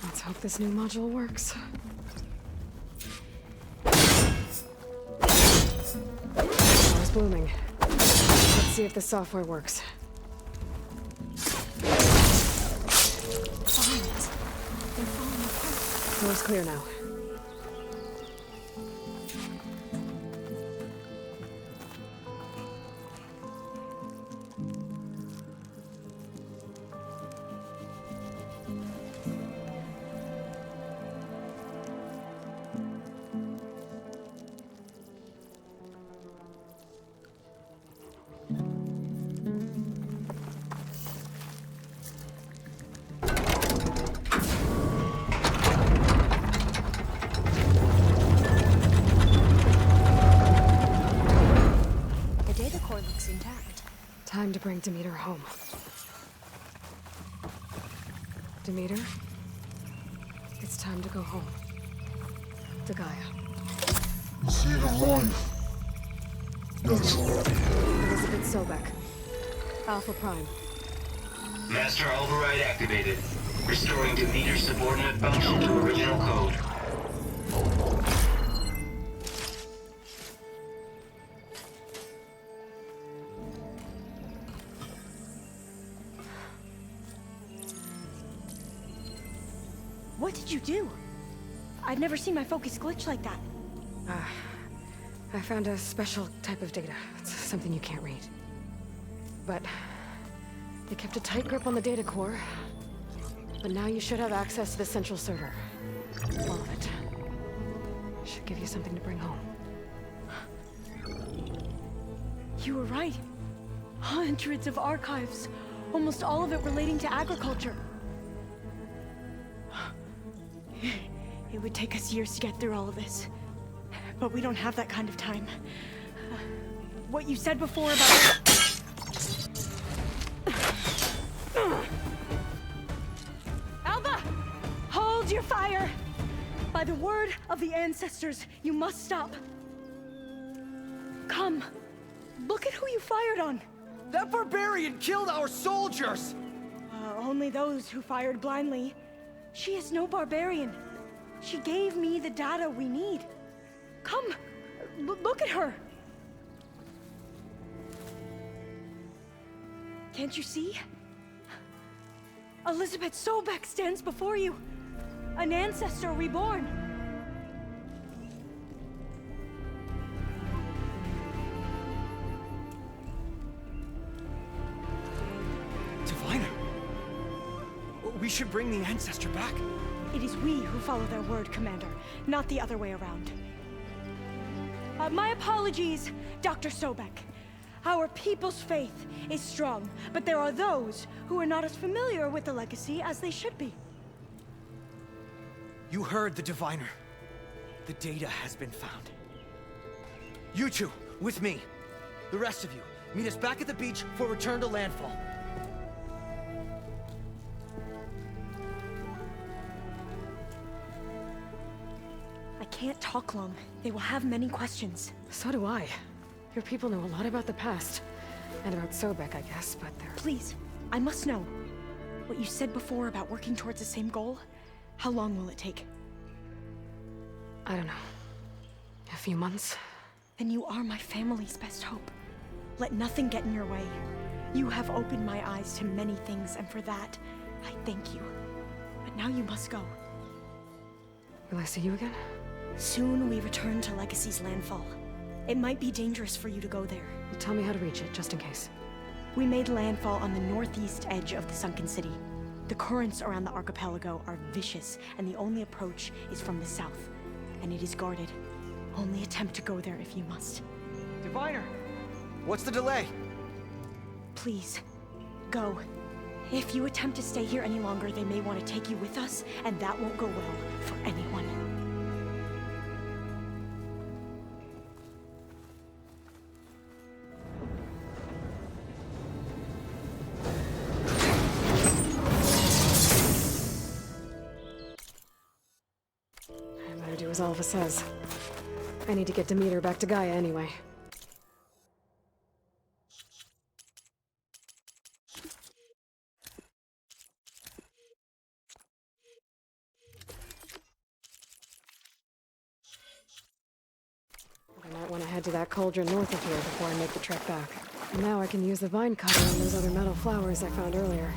Speaker 1: Let's hope this new module works. Power's blooming. Let's see if the software works.
Speaker 6: Behind us. They're falling apart.
Speaker 1: Door's clear now. to bring Demeter home. Demeter, it's time to go home. To Gaia.
Speaker 7: The seed of life. Yes.
Speaker 1: Elizabeth Sobek. Alpha Prime.
Speaker 8: Master override activated. Restoring Demeter's subordinate function to original code.
Speaker 6: What did you do? I've never seen my focus glitch like that.
Speaker 1: I found a special type of data. It's something you can't read. But they kept a tight grip on the data core. But now you should have access to the central server. All of it. Should give you something to bring home.
Speaker 6: You were right. Hundreds of archives. Almost all of it relating to agriculture. It would take us years to get through all of this. But we don't have that kind of time. What you said before about... Alva! Hold your fire! By the word of the ancestors, you must stop. Come. Look at who you fired on.
Speaker 5: That barbarian killed our soldiers!
Speaker 6: Only those who fired blindly. She is no barbarian. She gave me the data we need. Come, look at her. Can't you see? Elizabeth Sobek stands before you. An ancestor reborn.
Speaker 5: Diviner! We should bring the ancestor back.
Speaker 6: It is we who follow their word, Commander, not the other way around. My apologies, Dr. Sobek. Our people's faith is strong, but there are those who are not as familiar with the legacy as they should be.
Speaker 5: You heard the diviner. The data has been found. You two, with me. The rest of you, meet us back at the beach for return to Landfall.
Speaker 6: I can't talk long. They will have many questions.
Speaker 1: So do I. Your people know a lot about the past. And about Sobek, I guess, but they're...
Speaker 6: Please, I must know. What you said before about working towards the same goal, how long will it take?
Speaker 1: I don't know. A few months?
Speaker 6: Then you are my family's best hope. Let nothing get in your way. You have opened my eyes to many things, and for that, I thank you. But now you must go.
Speaker 1: Will I see you again?
Speaker 6: Soon we return to Legacy's Landfall. It might be dangerous for you to go there.
Speaker 1: Well, tell me how to reach it, just in case.
Speaker 6: We made landfall on the northeast edge of the sunken city. The currents around the archipelago are vicious, and the only approach is from the south. And it is guarded. Only attempt to go there if you must.
Speaker 5: Diviner! What's the delay?
Speaker 6: Please, go. If you attempt to stay here any longer, they may want to take you with us, and that won't go well for anyone.
Speaker 1: I better do as Alva says. I need to get Demeter back to Gaia anyway. I might want to head to that cauldron north of here before I make the trek back. Now I can use the vine cutter on those other metal flowers I found earlier.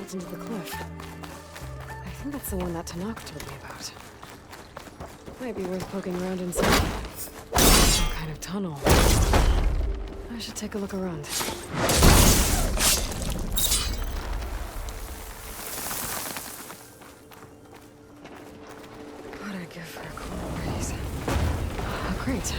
Speaker 1: built into the cliff. I think that's the one that Tanaka told me about. Might be worth poking around inside. Some kind of tunnel. I should take a look around. What'd I give for a cool breeze? Oh, great.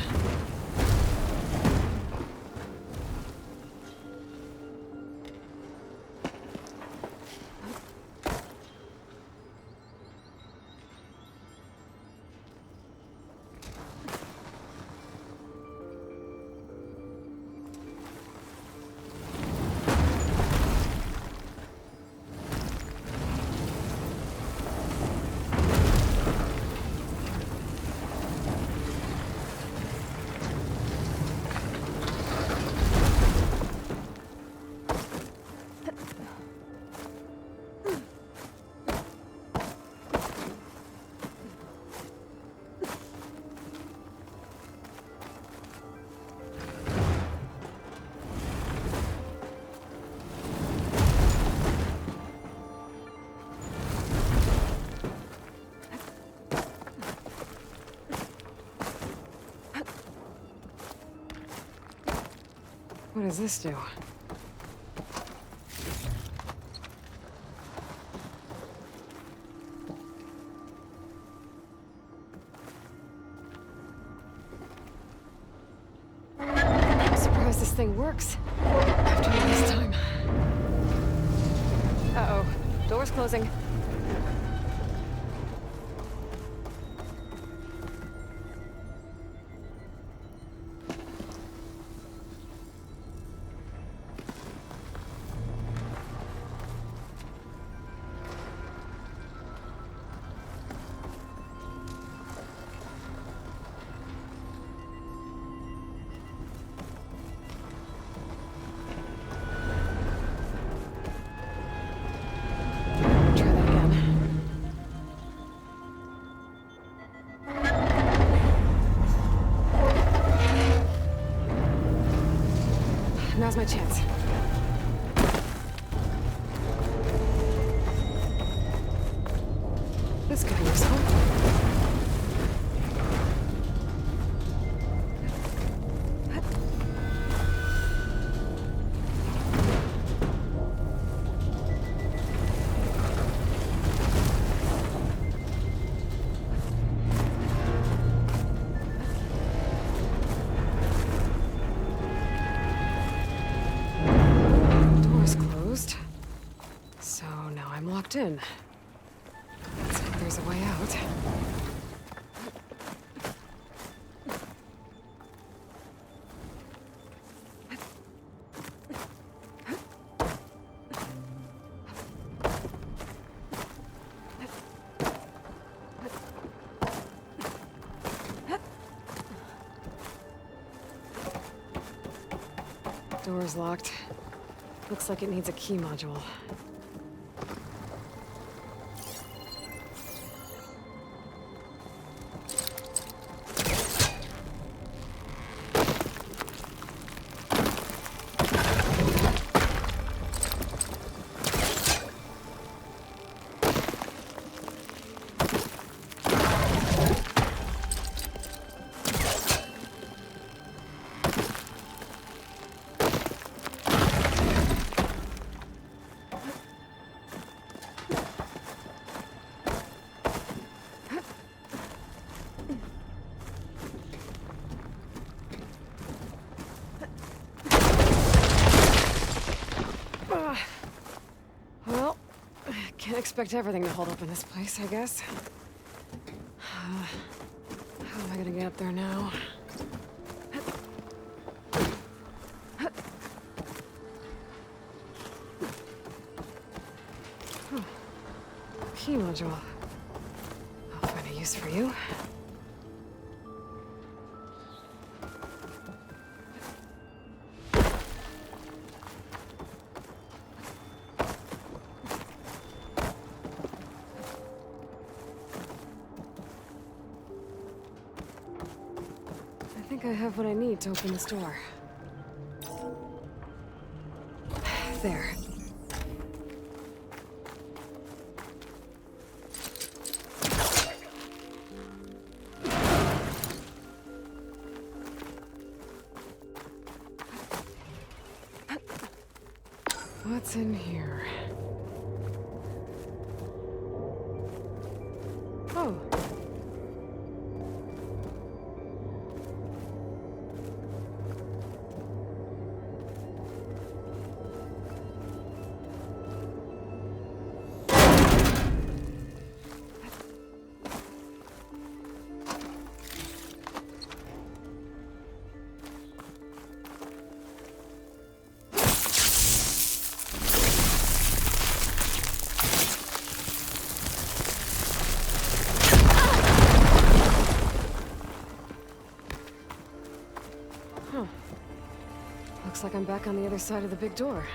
Speaker 1: What does this do? I'm surprised this thing works. After all this time. Uh-oh. Door's closing. Now's my chance. This could be useful. So now I'm locked in. Let's hope there's a way out. Door's locked. Looks like it needs a key module. Well, can't expect everything to hold up in this place, I guess. How am I gonna get up there now? Key module. I'll find a use for you. I think I have what I need to open this door. There. What's in here? Oh. Looks like I'm back on the other side of the big door.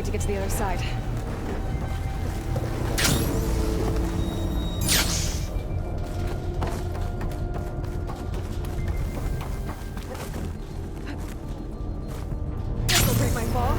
Speaker 1: To get to the other side. This'll break my fall.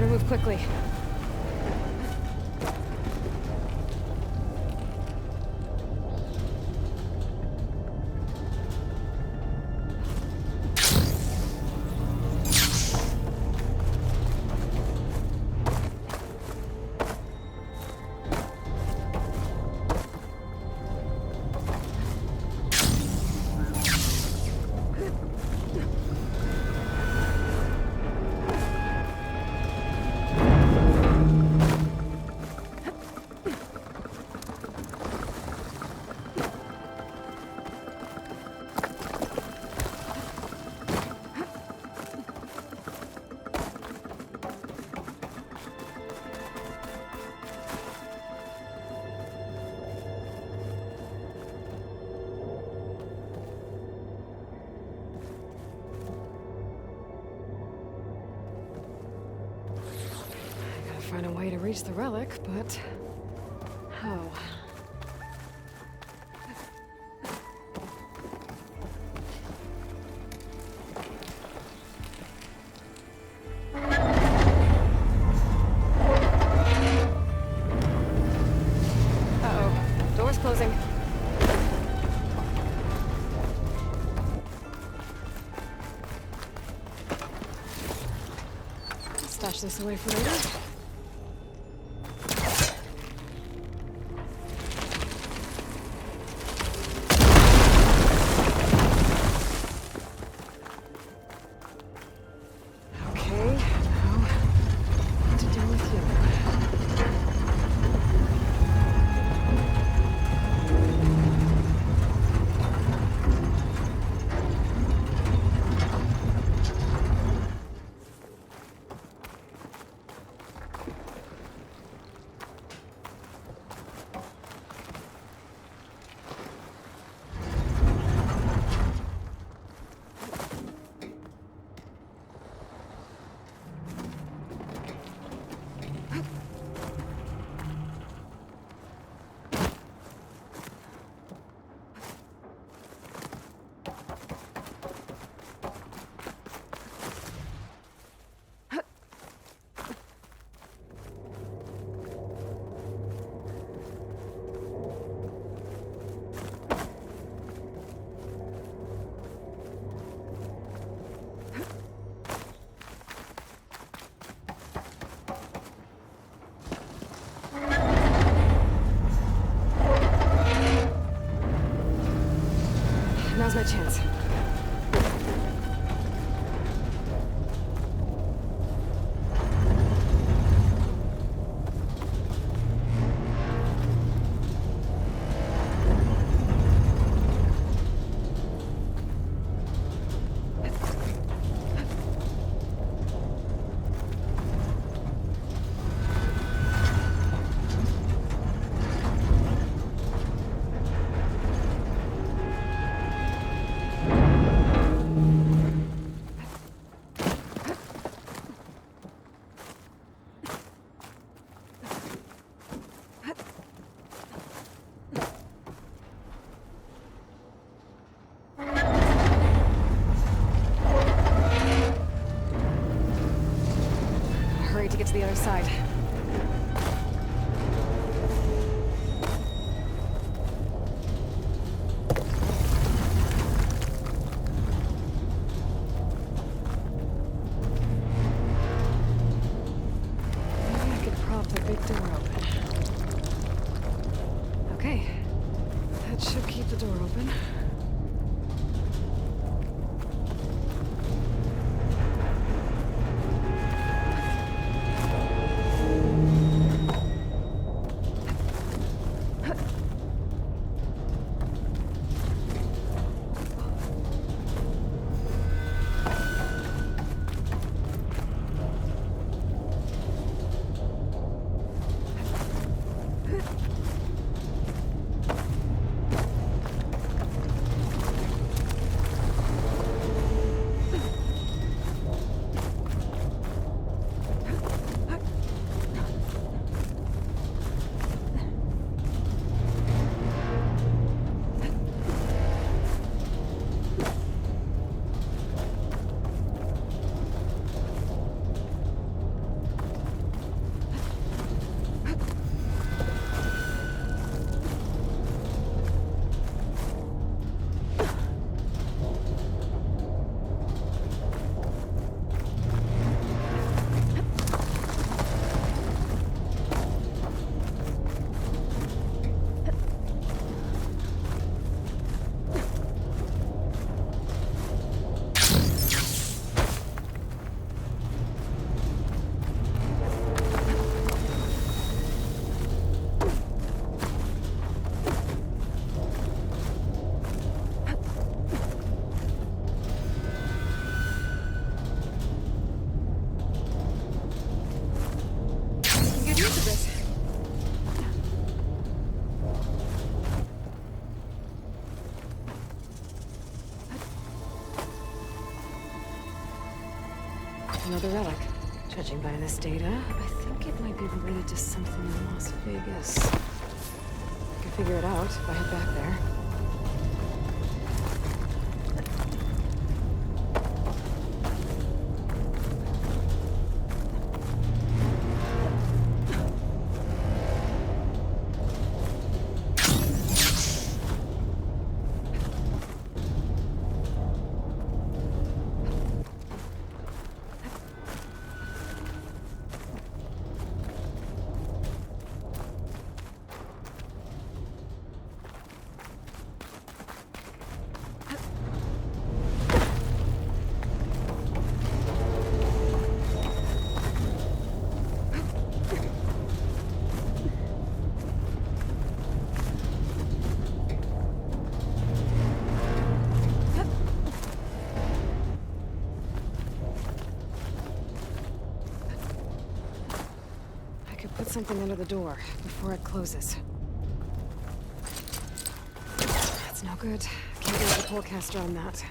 Speaker 1: Move quickly. Find a way to reach the relic, but how? Uh-oh. Door's closing. Stash this away for later. Now's my chance. To get to the other side. Maybe I could prop the big door open. Okay. That should keep the door open. Another relic. Judging by this data, I think it might be related to something in Las Vegas. I can figure it out if I head back there. Put something under the door before it closes. That's no good. Can't get the polecaster on that.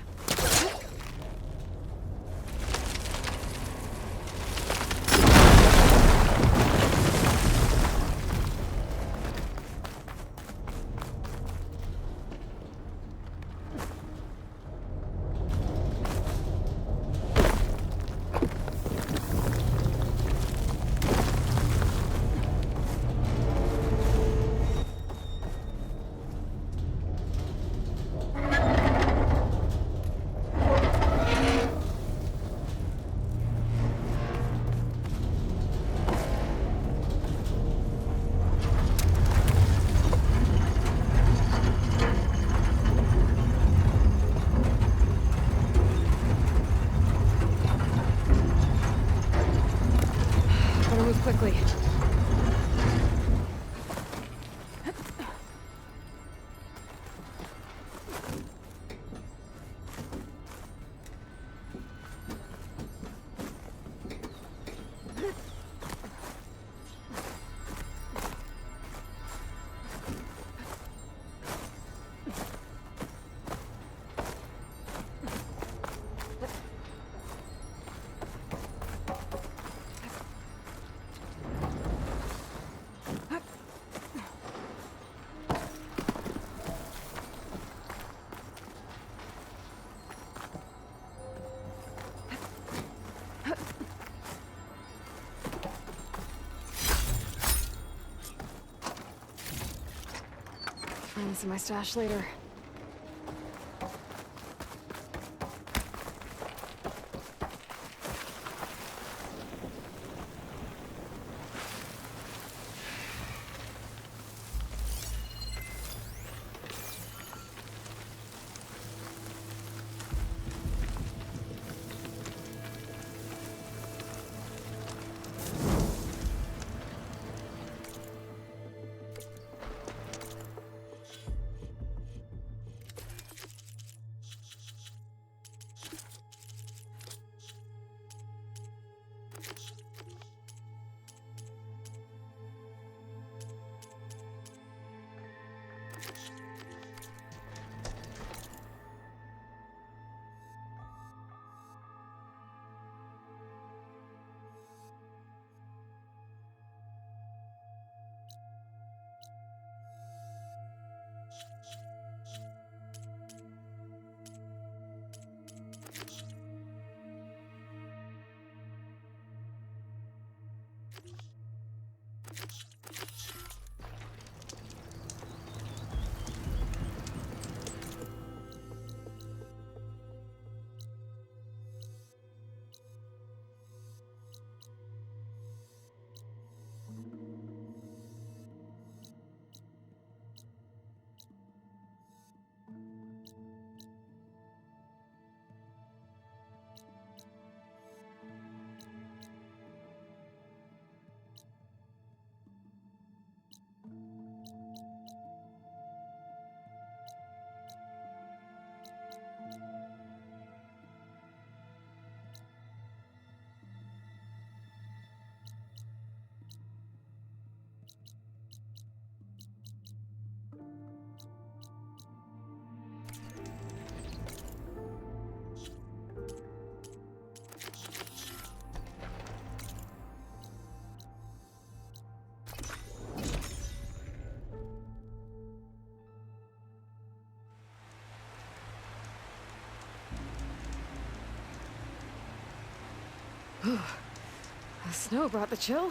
Speaker 1: in my stash later. The snow brought the chill.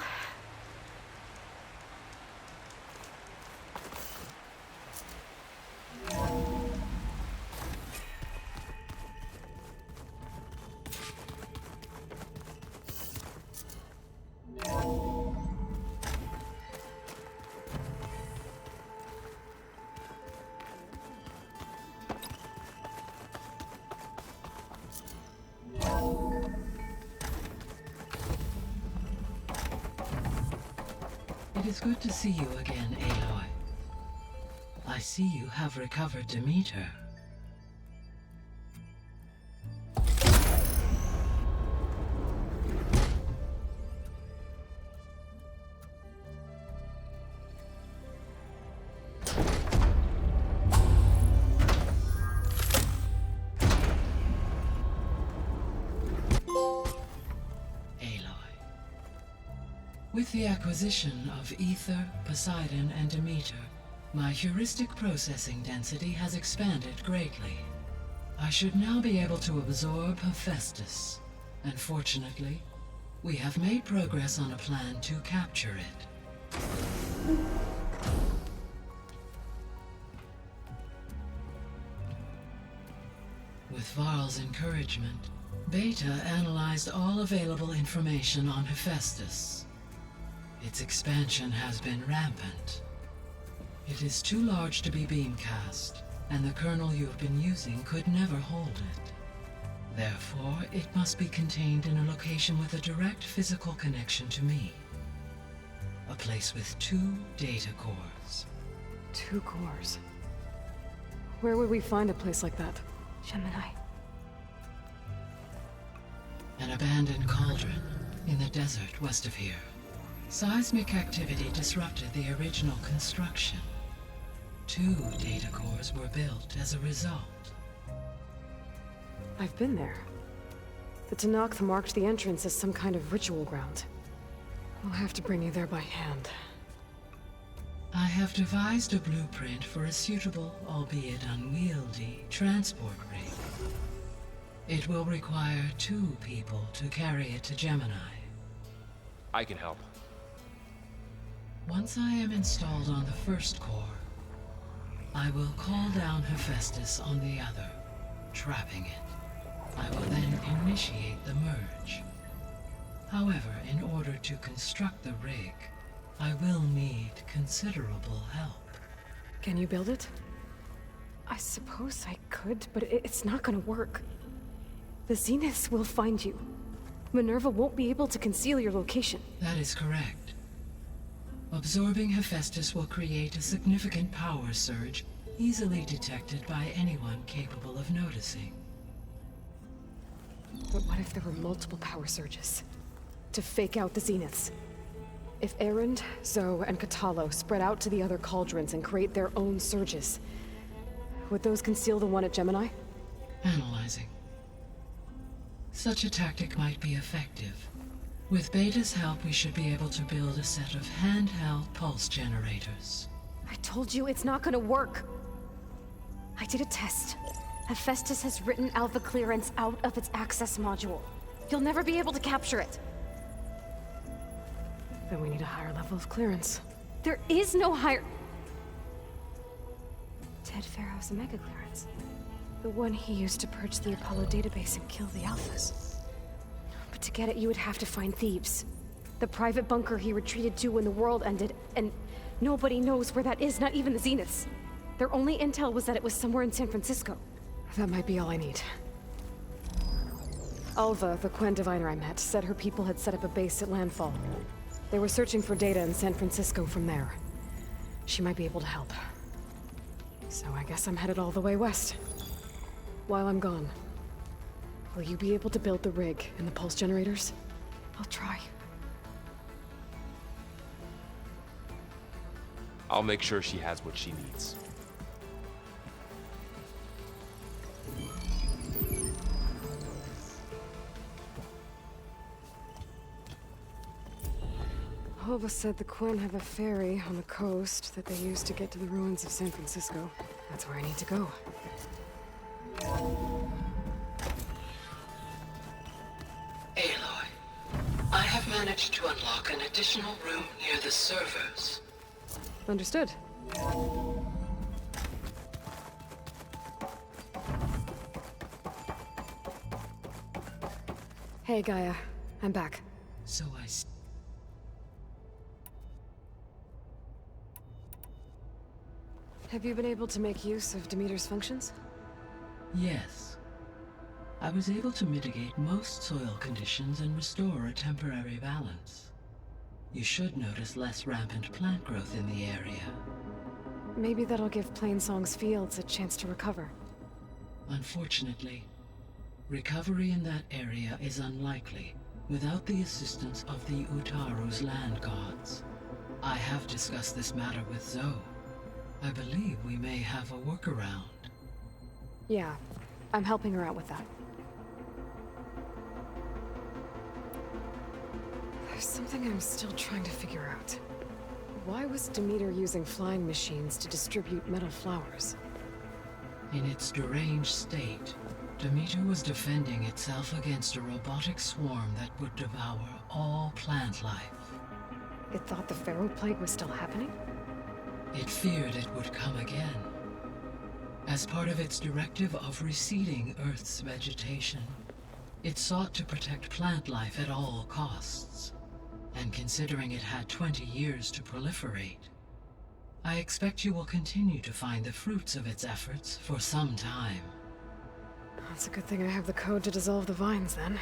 Speaker 9: It is good to see you again, Aloy. I see you have recovered Demeter. With the acquisition of Ether, Poseidon, and Demeter, my heuristic processing density has expanded greatly. I should now be able to absorb Hephaestus, and fortunately, we have made progress on a plan to capture it. With Varl's encouragement, Beta analyzed all available information on Hephaestus. Its expansion has been rampant. It is too large to be beamcast, and the kernel you have been using could never hold it. Therefore, it must be contained in a location with a direct physical connection to me. A place with 2 data cores.
Speaker 1: 2 cores? Where would we find a place like that?
Speaker 6: Gemini.
Speaker 9: An abandoned cauldron in the desert west of here. Seismic activity disrupted the original construction. 2 data cores were built as a result.
Speaker 1: I've been there. The Tanakh marked the entrance as some kind of ritual ground. I'll have to bring you there by hand.
Speaker 9: I have devised a blueprint for a suitable, albeit unwieldy, transport rig. It will require 2 people to carry it to Gemini.
Speaker 2: I can help.
Speaker 9: Once I am installed on the first core, I will call down Hephaestus on the other, trapping it. I will then initiate the merge. However, in order to construct the rig, I will need considerable help.
Speaker 1: Can you build it? I suppose I could, but it's not gonna work. The Zeniths will find you. Minerva won't be able to conceal your location.
Speaker 9: That is correct. Absorbing Hephaestus will create a significant power surge, easily detected by anyone capable of noticing.
Speaker 1: But what if there were multiple power surges? To fake out the Zeniths? If Erend, Zoe, and Katalo spread out to the other cauldrons and create their own surges, would those conceal the one at Gemini?
Speaker 9: Analyzing. Such a tactic might be effective. With Beta's help, we should be able to build a set of handheld pulse generators.
Speaker 1: I told you it's not gonna work. I did a test. Hephaestus has written Alpha clearance out of its access module. You'll never be able to capture it. Then we need a higher level of clearance. There is no higher... Ted Pharaoh's Omega clearance. The one he used to purge the Apollo database and kill the Alphas. But to get it, you would have to find Thebes. The private bunker he retreated to when the world ended, and nobody knows where that is, not even the Zeniths. Their only intel was that it was somewhere in San Francisco. That might be all I need. Alva, the Quen diviner I met, said her people had set up a base at Landfall. They were searching for data in San Francisco from there. She might be able to help. So I guess I'm headed all the way west. While I'm gone, will you be able to build the rig and the pulse generators? I'll try.
Speaker 2: I'll make sure she has what she needs.
Speaker 1: Alva said the Quen have a ferry on the coast that they use to get to the ruins of San Francisco. That's where I need to go.
Speaker 9: Aloy, I have managed to unlock an additional room near the servers.
Speaker 1: Understood. Hey, Gaia. I'm back.
Speaker 9: So I see.
Speaker 1: Have you been able to make use of Demeter's functions?
Speaker 9: Yes. I was able to mitigate most soil conditions and restore a temporary balance. You should notice less rampant plant growth in the area.
Speaker 1: Maybe that'll give Plainsong's fields a chance to recover.
Speaker 9: Unfortunately, recovery in that area is unlikely without the assistance of the Utaru's land gods. I have discussed this matter with Zoe. I believe we may have a workaround.
Speaker 1: Yeah, I'm helping her out with that. There's something I'm still trying to figure out. Why was Demeter using flying machines to distribute metal flowers?
Speaker 9: In its deranged state, Demeter was defending itself against a robotic swarm that would devour all plant life.
Speaker 1: It thought the Pharaoh Plague was still happening?
Speaker 9: It feared it would come again. As part of its directive of receding Earth's vegetation, it sought to protect plant life at all costs. And considering it had 20 years to proliferate, I expect you will continue to find the fruits of its efforts for some time.
Speaker 1: That's a good thing I have the code to dissolve the vines, then.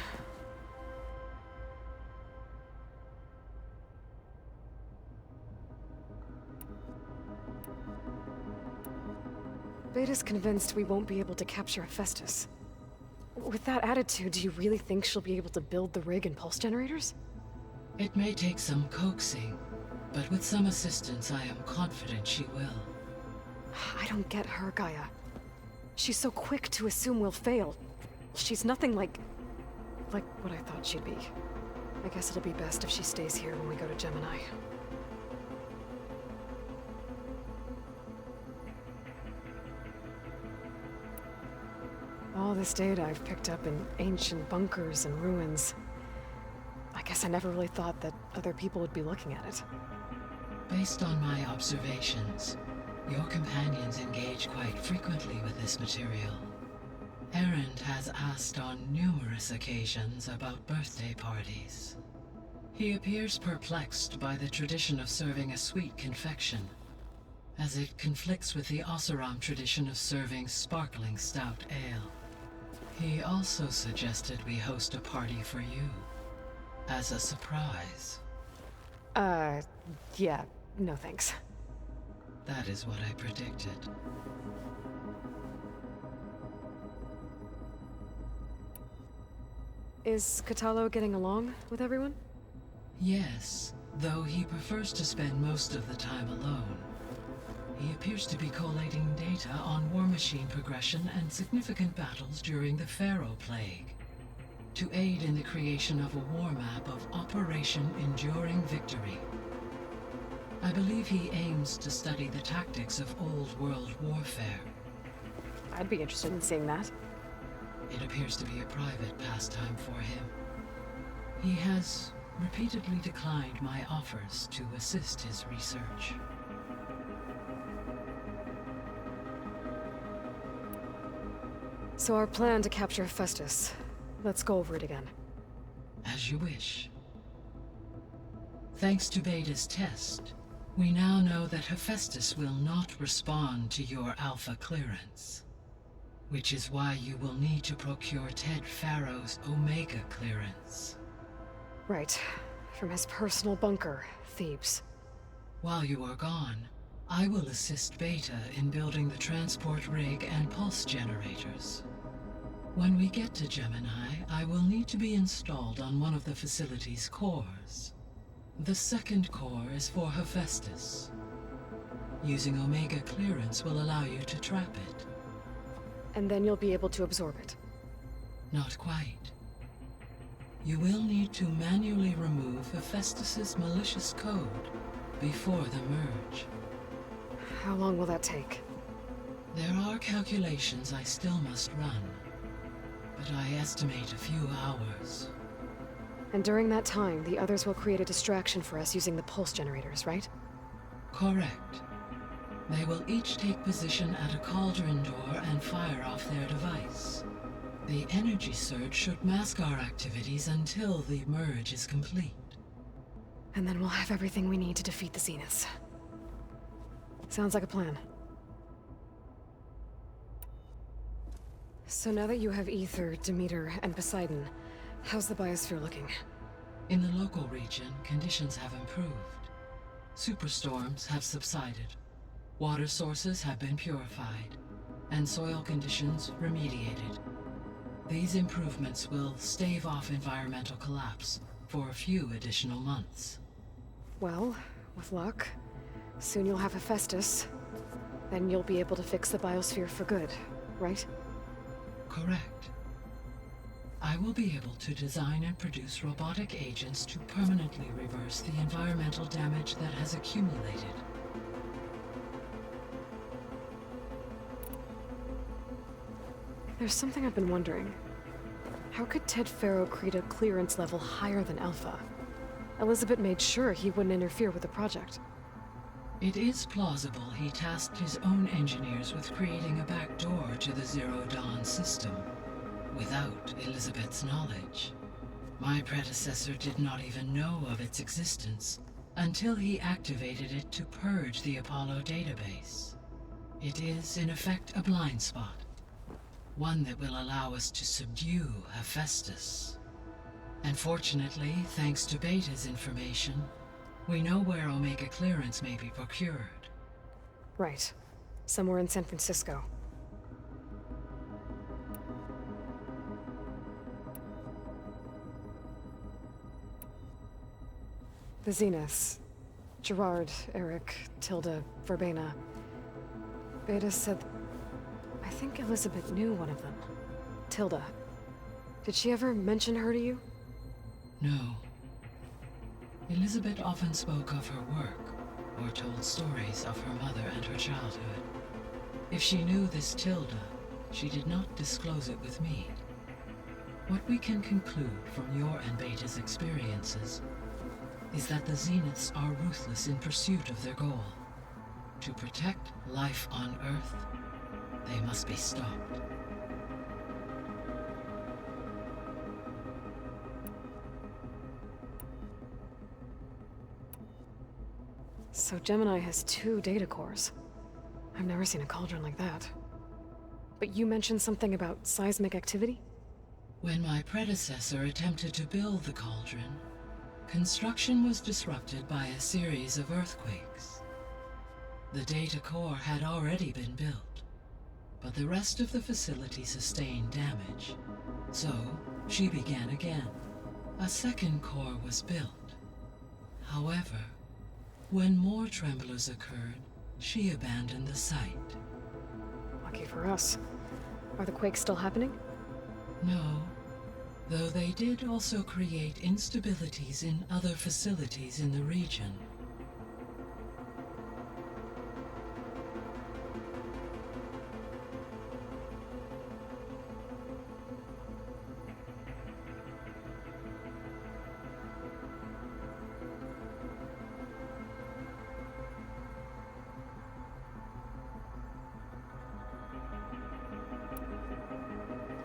Speaker 1: Beta's convinced we won't be able to capture Hephaestus. With that attitude, do you really think she'll be able to build the rig and pulse generators?
Speaker 9: It may take some coaxing, but with some assistance I am confident she will.
Speaker 1: I don't get her, Gaia. She's so quick to assume we'll fail. She's nothing like what I thought she'd be. I guess it'll be best if she stays here when we go to Gemini. All this data I've picked up in ancient bunkers and ruins. I guess I never really thought that other people would be looking at it.
Speaker 9: Based on my observations, Your companions engage quite frequently with this material. Erend has asked on numerous occasions about birthday parties. He appears perplexed by the tradition of serving a sweet confection, as it conflicts with the Oseram tradition of serving sparkling stout ale. He also suggested we host a party for you, as a surprise.
Speaker 1: Yeah, no thanks.
Speaker 9: That is what I predicted.
Speaker 1: Is Katalo getting along with everyone?
Speaker 9: Yes, though he prefers to spend most of the time alone. He appears to be collating data on war machine progression and significant battles during the Pharaoh Plague, to aid in the creation of a war map of Operation Enduring Victory. I believe he aims to study the tactics of old world warfare.
Speaker 1: I'd be interested in seeing that.
Speaker 9: It appears to be a private pastime for him. He has repeatedly declined my offers to assist his research.
Speaker 1: So our plan to capture Hephaestus. Let's go over it again.
Speaker 9: As you wish. Thanks to Beta's test, we now know that Hephaestus will not respond to your Alpha clearance. Which is why you will need to procure Ted Pharaoh's Omega clearance.
Speaker 1: Right. From his personal bunker, Thebes.
Speaker 9: While you are gone, I will assist Beta in building the transport rig and pulse generators. When we get to Gemini, I will need to be installed on one of the facility's cores. The second core is for Hephaestus. Using Omega clearance will allow you to trap it.
Speaker 1: And then you'll be able to absorb it.
Speaker 9: Not quite. You will need to manually remove Hephaestus's malicious code before the merge.
Speaker 1: How long will that take?
Speaker 9: There are calculations I still must run, but I estimate a few hours.
Speaker 1: And during that time, the others will create a distraction for us using the pulse generators, right?
Speaker 9: Correct. They will each take position at a cauldron door and fire off their device. The energy surge should mask our activities until the merge is complete.
Speaker 1: And then we'll have everything we need to defeat the Zeniths. Sounds like a plan. So now that you have Ether, Demeter, and Poseidon, how's the biosphere looking?
Speaker 9: In the local region, conditions have improved. Superstorms have subsided. Water sources have been purified, and soil conditions remediated. These improvements will stave off environmental collapse for a few additional months.
Speaker 1: Well, with luck, soon you'll have Hephaestus. Then you'll be able to fix the biosphere for good, right?
Speaker 9: Correct. I will be able to design and produce robotic agents to permanently reverse the environmental damage that has accumulated.
Speaker 1: There's something I've been wondering. How could Ted Pharaoh create a clearance level higher than Alpha? Elizabeth made sure he wouldn't interfere with the project.
Speaker 9: It is plausible he tasked his own engineers with creating a back door to the Zero Dawn system, without Elizabeth's knowledge. My predecessor did not even know of its existence until he activated it to purge the Apollo database. It is, in effect, a blind spot. One that will allow us to subdue Hephaestus. And fortunately, thanks to Beta's information, we know where Omega clearance may be procured.
Speaker 1: Right. Somewhere in San Francisco. The Zeniths. Gerard, Eric, Tilda, Verbena. Beta said... I think Elizabeth knew one of them. Tilda. Did she ever mention her to you?
Speaker 9: No. Elizabeth often spoke of her work, or told stories of her mother and her childhood. If she knew this Tilda, she did not disclose it with me. What we can conclude from your and Beta's experiences is that the Zeniths are ruthless in pursuit of their goal. to protect life on Earth, they must be stopped.
Speaker 1: So Gemini has 2 data cores. I've never seen a cauldron like that. But you mentioned something about seismic activity?
Speaker 9: When my predecessor attempted to build the cauldron, construction was disrupted by a series of earthquakes. The data core had already been built, but the rest of the facility sustained damage. So, she began again. A second core was built. However, when more tremblers occurred, she abandoned the site.
Speaker 1: Lucky for us. Are the quakes still happening?
Speaker 9: No, though they did also create instabilities in other facilities in the region.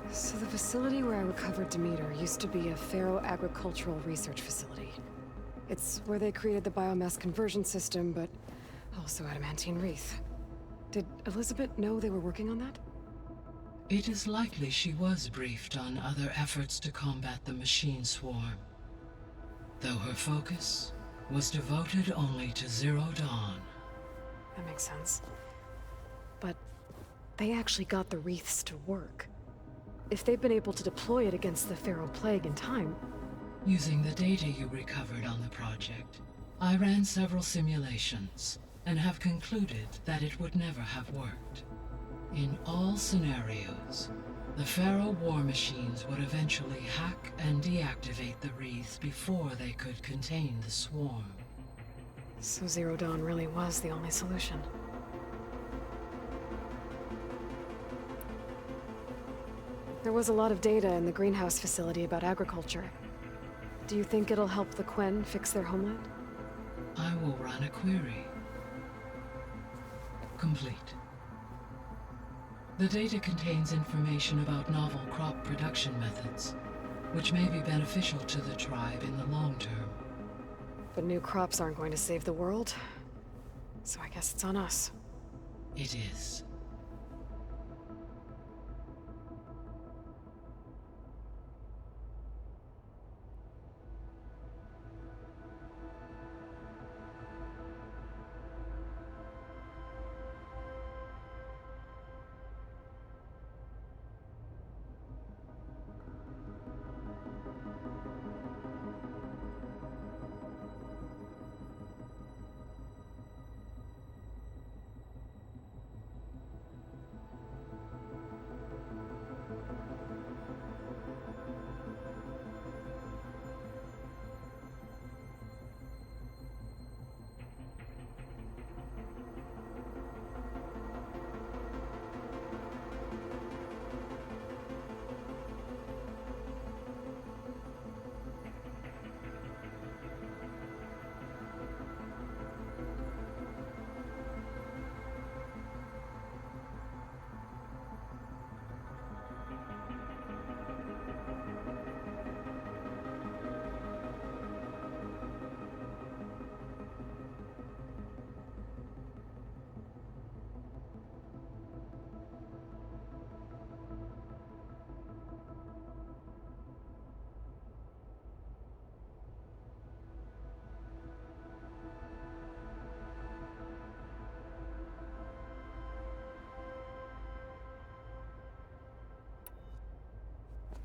Speaker 1: So the facility where I recovered Demeter used to be a ferro-agricultural research facility. It's where they created the biomass conversion system, but also adamantine wreath. Did Elizabeth know they were working on that?
Speaker 9: It is likely she was briefed on other efforts to combat the machine swarm, though her focus was devoted only to Zero Dawn.
Speaker 1: That makes sense. But they actually got the wreaths to work. If they've been able to deploy it against the Pharaoh Plague in time...
Speaker 9: Using the data you recovered on the project, I ran several simulations and have concluded that it would never have worked. In all scenarios, the Pharaoh war machines would eventually hack and deactivate the wreaths before they could contain the swarm.
Speaker 1: So Zero Dawn really was the only solution. There was a lot of data in the greenhouse facility about agriculture. Do you think it'll help the Quen fix their homeland?
Speaker 9: I will run a query. Complete. The data contains information about novel crop production methods, which may be beneficial to the tribe in the long term.
Speaker 1: But new crops aren't going to save the world, so I guess it's on us.
Speaker 9: It is.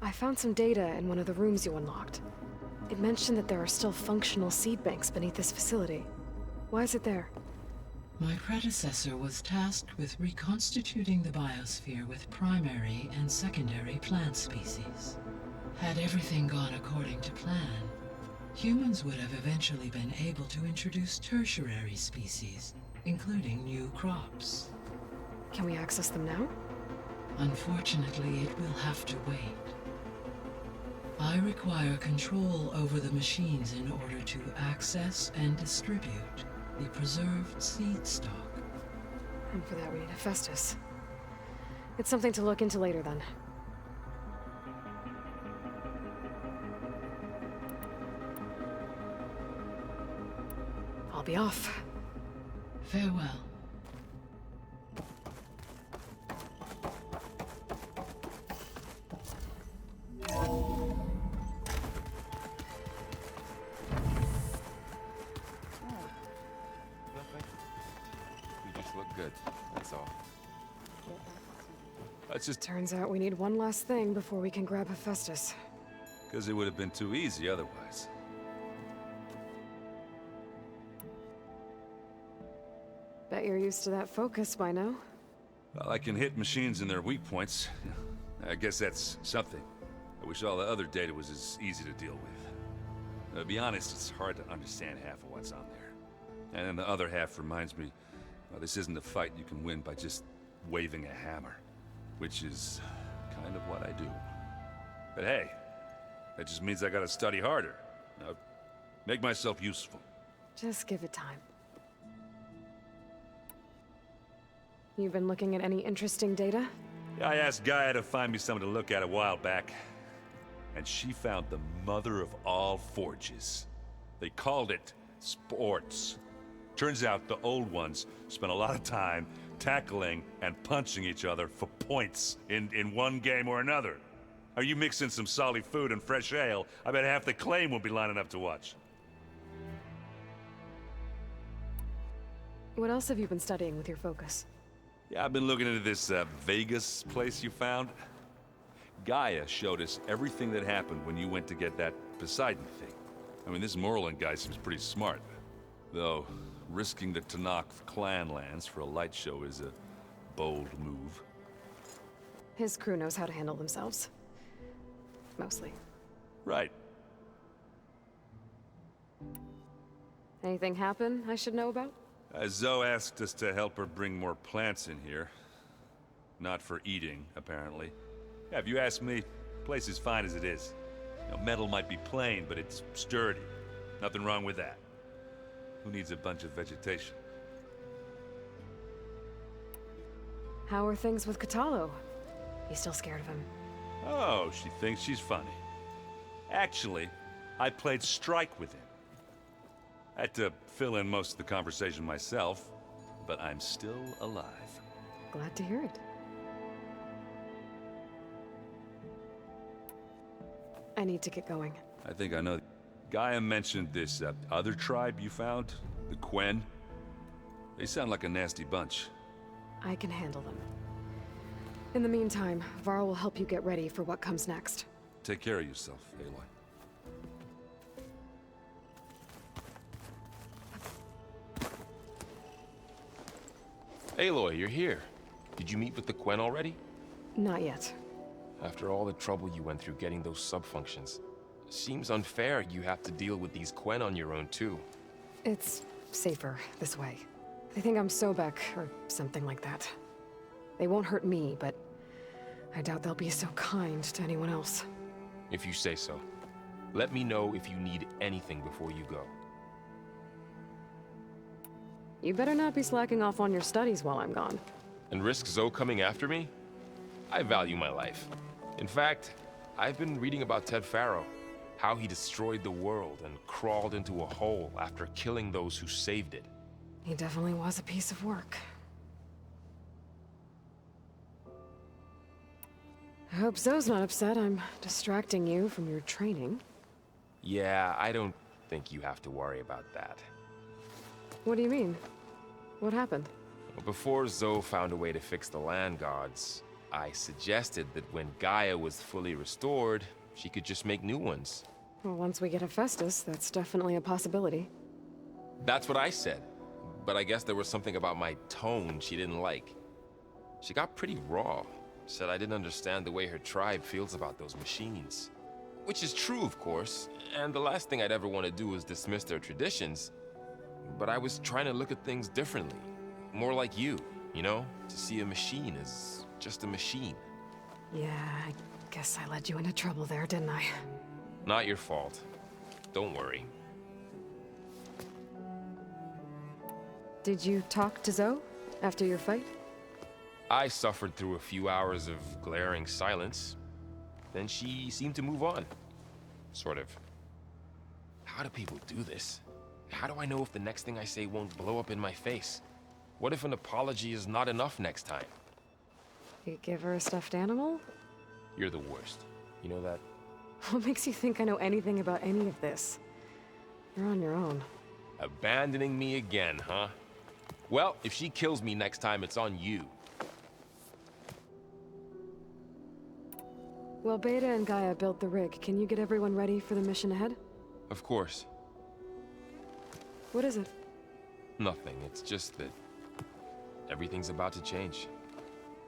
Speaker 1: I found some data in one of the rooms you unlocked. It mentioned that there are still functional seed banks beneath this facility. Why is it there?
Speaker 9: My predecessor was tasked with reconstituting the biosphere with primary and secondary plant species. Had everything gone according to plan, humans would have eventually been able to introduce tertiary species, including new crops.
Speaker 1: Can we access them now?
Speaker 9: Unfortunately, it will have to wait. I require control over the machines in order to access and distribute the preserved seed stock.
Speaker 1: And for that we need Hephaestus. It's something to look into later, then. I'll be off.
Speaker 9: Farewell.
Speaker 2: Good, that's all. That's just
Speaker 1: Turns out we need one last thing before we can grab Hephaestus.
Speaker 2: because it would have been too easy otherwise.
Speaker 1: Bet you're used to that focus by now.
Speaker 2: Well, I can hit machines in their weak points. I guess that's something. I wish all the other data was as easy to deal with. To be honest, it's hard to understand half of what's on there. And then the other half reminds me, well, this isn't a fight you can win by just waving a hammer. Which is kind of what I do. But hey, that just means I gotta study harder. Make myself useful.
Speaker 1: Just give it time. You've been looking at any interesting data?
Speaker 2: Yeah, I asked Gaia to find me something to look at a while back. And she found the mother of all forges. They called it sports. Turns out the old ones spent a lot of time tackling and punching each other for points in one game or another. Are you mixing some solid food and fresh ale? I bet half the claim will be lining up to watch.
Speaker 1: What else have you been studying with your focus?
Speaker 2: Yeah, I've been looking into this Vegas place you found. Gaia showed us everything that happened when you went to get that Poseidon thing. I mean, this Moreland guy seems pretty smart. Though, risking the Tanakh clan lands for a light show is a bold move.
Speaker 1: His crew knows how to handle themselves. Mostly.
Speaker 2: Right.
Speaker 1: Anything happen I should know about?
Speaker 2: Zoe asked us to help her bring more plants in here. Not for eating, apparently. Yeah, if you ask me, the place is fine as it is. You know, metal might be plain, but it's sturdy. Nothing wrong with that. Who needs a bunch of vegetation?
Speaker 1: How are things with Katalo? You still scared of him?
Speaker 2: Oh, she thinks she's funny. Actually, I played strike with him. I had to fill in most of the conversation myself, but I'm still alive.
Speaker 1: Glad to hear it. I need to get going.
Speaker 2: I think I know. Gaia mentioned this other tribe you found, the Quen. They sound like a nasty bunch.
Speaker 1: I can handle them. In the meantime, Varl will help you get ready for what comes next.
Speaker 2: Take care of yourself, Aloy.
Speaker 10: Aloy, you're here. Did you meet with the Quen already?
Speaker 1: Not yet.
Speaker 10: After all the trouble you went through getting those subfunctions, seems unfair you have to deal with these Quen on your own too.
Speaker 1: It's safer this way. They think I'm Sobek, or something like that. They won't hurt me, but I doubt they'll be so kind to anyone else.
Speaker 10: If you say so. Let me know if you need anything before you go.
Speaker 1: You better not be slacking off on your studies while I'm gone.
Speaker 10: And risk Zoe coming after me? I value my life. In fact, I've been reading about Ted Faro. How he destroyed the world and crawled into a hole after killing those who saved it.
Speaker 1: He definitely was a piece of work. I hope Zoe's not upset I'm distracting you from your training.
Speaker 10: Yeah, I don't think you have to worry about that.
Speaker 1: What do you mean? What happened?
Speaker 10: Before Zoe found a way to fix the land gods, I suggested that when Gaia was fully restored, she could just make new ones.
Speaker 1: Well, once we get Hephaestus, that's definitely a possibility.
Speaker 10: That's what I said. But I guess there was something about my tone she didn't like. She got pretty raw. Said I didn't understand the way her tribe feels about those machines. Which is true, of course, and the last thing I'd ever want to do is dismiss their traditions. But I was trying to look at things differently. More like you know? To see a machine as just a machine.
Speaker 1: Yeah, I guess I led you into trouble there, didn't I?
Speaker 10: Not your fault. Don't worry.
Speaker 1: Did you talk to Zoe? After your fight?
Speaker 10: I suffered through a few hours of glaring silence. Then she seemed to move on. Sort of. How do people do this? How do I know if the next thing I say won't blow up in my face? What if an apology is not enough next time?
Speaker 1: You give her a stuffed animal?
Speaker 10: You're the worst. You know that?
Speaker 1: What makes you think I know anything about any of this? You're on your own.
Speaker 10: Abandoning me again, huh? Well, if she kills me next time, it's on you.
Speaker 1: Well, Beta and Gaia built the rig. Can you get everyone ready for the mission ahead?
Speaker 10: Of course.
Speaker 1: What is it?
Speaker 10: Nothing. It's just that everything's about to change.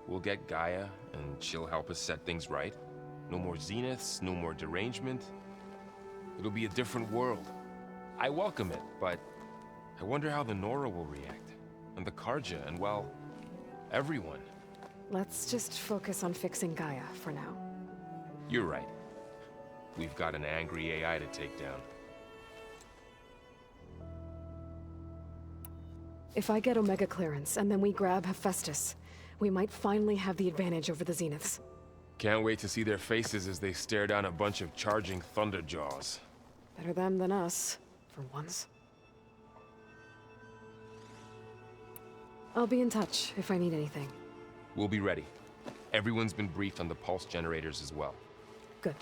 Speaker 10: We'll get Gaia, and she'll help us set things right. No more zeniths, no more derangement. It'll be a different world. I welcome it, but I wonder how the Nora will react. And the Karja, and well, everyone.
Speaker 1: Let's just focus on fixing Gaia for now.
Speaker 10: You're right. We've got an angry AI to take down.
Speaker 1: If I get Omega clearance, and then we grab Hephaestus, we might finally have the advantage over the Zeniths.
Speaker 10: Can't wait to see their faces as they stare down a bunch of charging Thunderjaws.
Speaker 1: Better them than us, for once. I'll be in touch if I need anything.
Speaker 10: We'll be ready. Everyone's been briefed on the pulse generators as well.
Speaker 1: Good.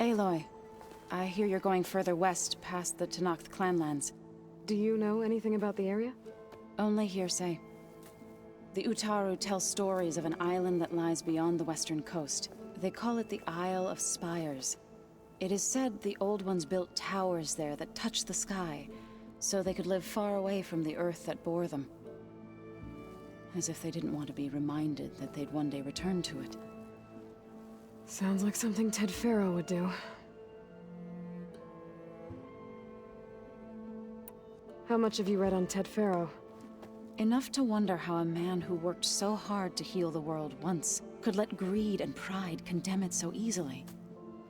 Speaker 11: Aloy, I hear you're going further west past the Tenakth clanlands.
Speaker 1: Do you know anything about the area?
Speaker 11: Only hearsay. The Utaru tell stories of an island that lies beyond the western coast. They call it the Isle of Spires. It is said the Old Ones built towers there that touch the sky, so they could live far away from the earth that bore them. As if they didn't want to be reminded that they'd one day return to it.
Speaker 1: Sounds like something Ted Faro would do. How much have you read on Ted Faro?
Speaker 11: Enough to wonder how a man who worked so hard to heal the world once could let greed and pride condemn it so easily.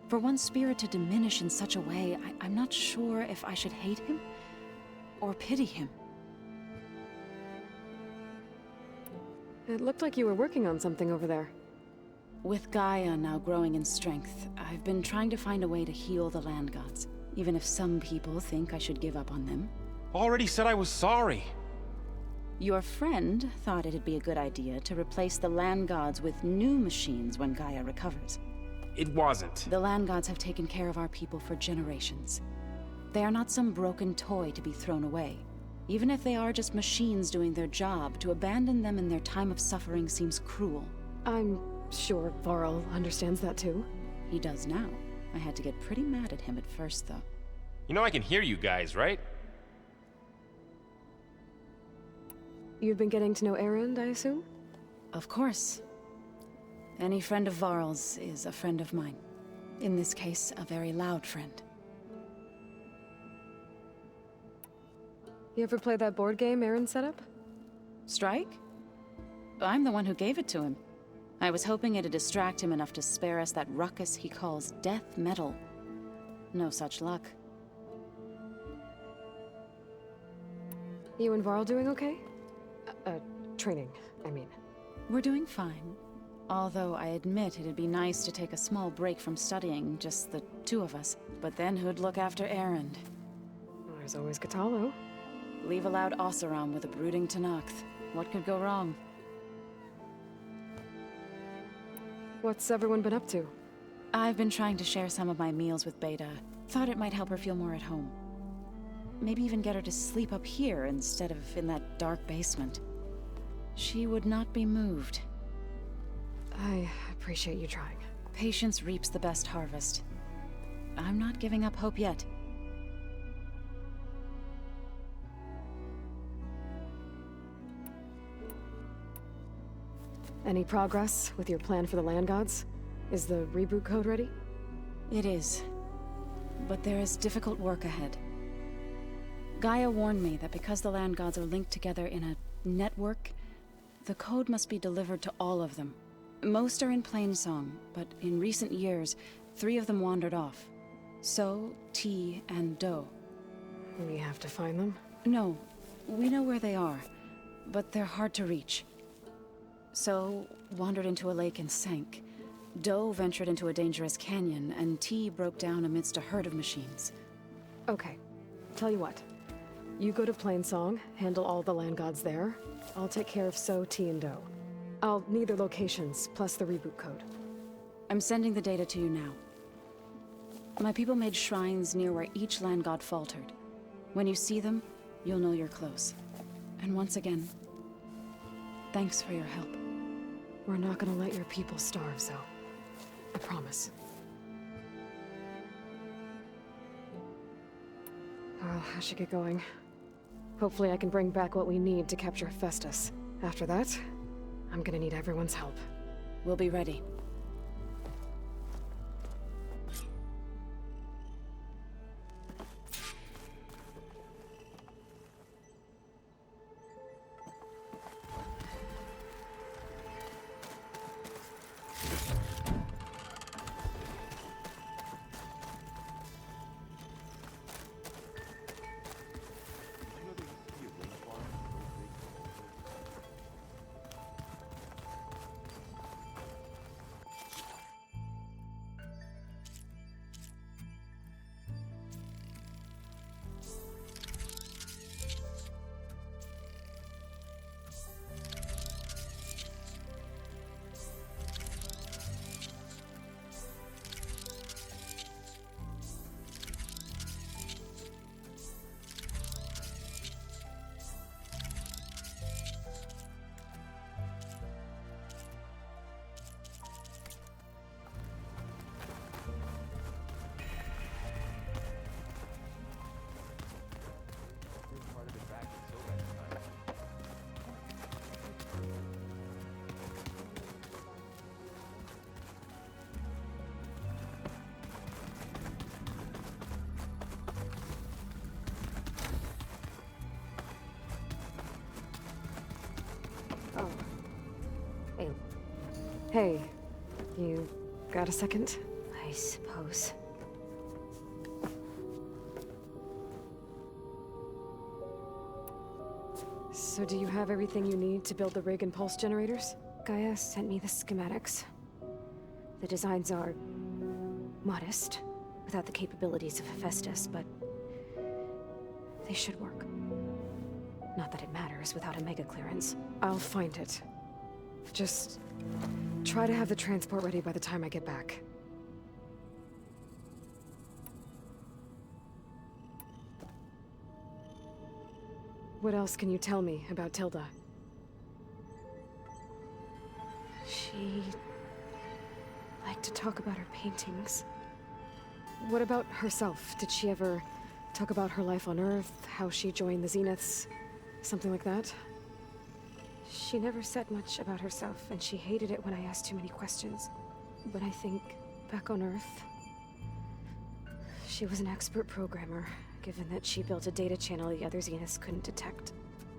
Speaker 11: For one's spirit to diminish in such a way, I'm not sure if I should hate him or pity him.
Speaker 1: It looked like you were working on something over there.
Speaker 11: With Gaia now growing in strength, I've been trying to find a way to heal the land gods, even if some people think I should give up on them.
Speaker 10: Already said I was sorry.
Speaker 11: Your friend thought it'd be a good idea to replace the land gods with new machines when Gaia recovers.
Speaker 10: It wasn't.
Speaker 11: The land gods have taken care of our people for generations. They are not some broken toy to be thrown away. Even if they are just machines doing their job, to abandon them in their time of suffering seems cruel.
Speaker 1: I'm sure Varl understands that too.
Speaker 11: He does now. I had to get pretty mad at him at first, though.
Speaker 10: You know I can hear you guys, right?
Speaker 1: You've been getting to know Erend, I assume?
Speaker 11: Of course. Any friend of Varl's is a friend of mine. In this case, a very loud friend.
Speaker 1: You ever play that board game Erend set up?
Speaker 11: Strike? I'm the one who gave it to him. I was hoping it'd distract him enough to spare us that ruckus he calls death metal. No such luck.
Speaker 1: You and Varl doing okay? Training, I mean.
Speaker 11: We're doing fine. Although I admit it'd be nice to take a small break from studying, just the two of us. But then who'd look after Erend?
Speaker 1: Well, there's always Katalo.
Speaker 11: Leave a loud Oseram with a brooding Tenakth. What could go wrong?
Speaker 1: What's everyone been up to?
Speaker 11: I've been trying to share some of my meals with Beta. Thought it might help her feel more at home. Maybe even get her to sleep up here instead of in that dark basement. She would not be moved.
Speaker 1: I appreciate you trying.
Speaker 11: Patience reaps the best harvest. I'm not giving up hope yet.
Speaker 1: Any progress with your plan for the land gods? Is the reboot code ready?
Speaker 11: It is. But there is difficult work ahead. Gaia warned me that because the land gods are linked together in a network, the code must be delivered to all of them. Most are in Plainsong, but in recent years, 3 of them wandered off. So, T, and Do.
Speaker 1: We have to find them?
Speaker 11: No, we know where they are, but they're hard to reach. So, wandered into a lake and sank. Do ventured into a dangerous canyon, and T broke down amidst a herd of machines.
Speaker 1: Okay, tell you what. You go to Plainsong, handle all the land gods there. I'll take care of So, T, and Do. I'll need their locations, plus the reboot code.
Speaker 11: I'm sending the data to you now. My people made shrines near where each land god faltered. When you see them, you'll know you're close. And once again, thanks for your help.
Speaker 1: We're not gonna let your people starve, Zoe. I promise. Well, I should get going. Hopefully I can bring back what we need to capture Hephaestus. After that, I'm gonna need everyone's help.
Speaker 11: We'll be ready.
Speaker 1: Oh. Hey, you got a second?
Speaker 12: I suppose.
Speaker 1: So do you have everything you need to build the rig and pulse generators?
Speaker 12: Gaia sent me the schematics. The designs are modest, without the capabilities of Hephaestus, but they should work. Not that it matters without a mega clearance.
Speaker 1: I'll find it. Just try to have the transport ready by the time I get back. What else can you tell me about Tilda?
Speaker 12: She liked to talk about her paintings.
Speaker 1: What about herself? Did she ever talk about her life on Earth, how she joined the Zeniths, something like that?
Speaker 12: She never said much about herself, and she hated it when I asked too many questions. But I think, back on Earth, she was an expert programmer, given that she built a data channel the other Zeniths couldn't detect.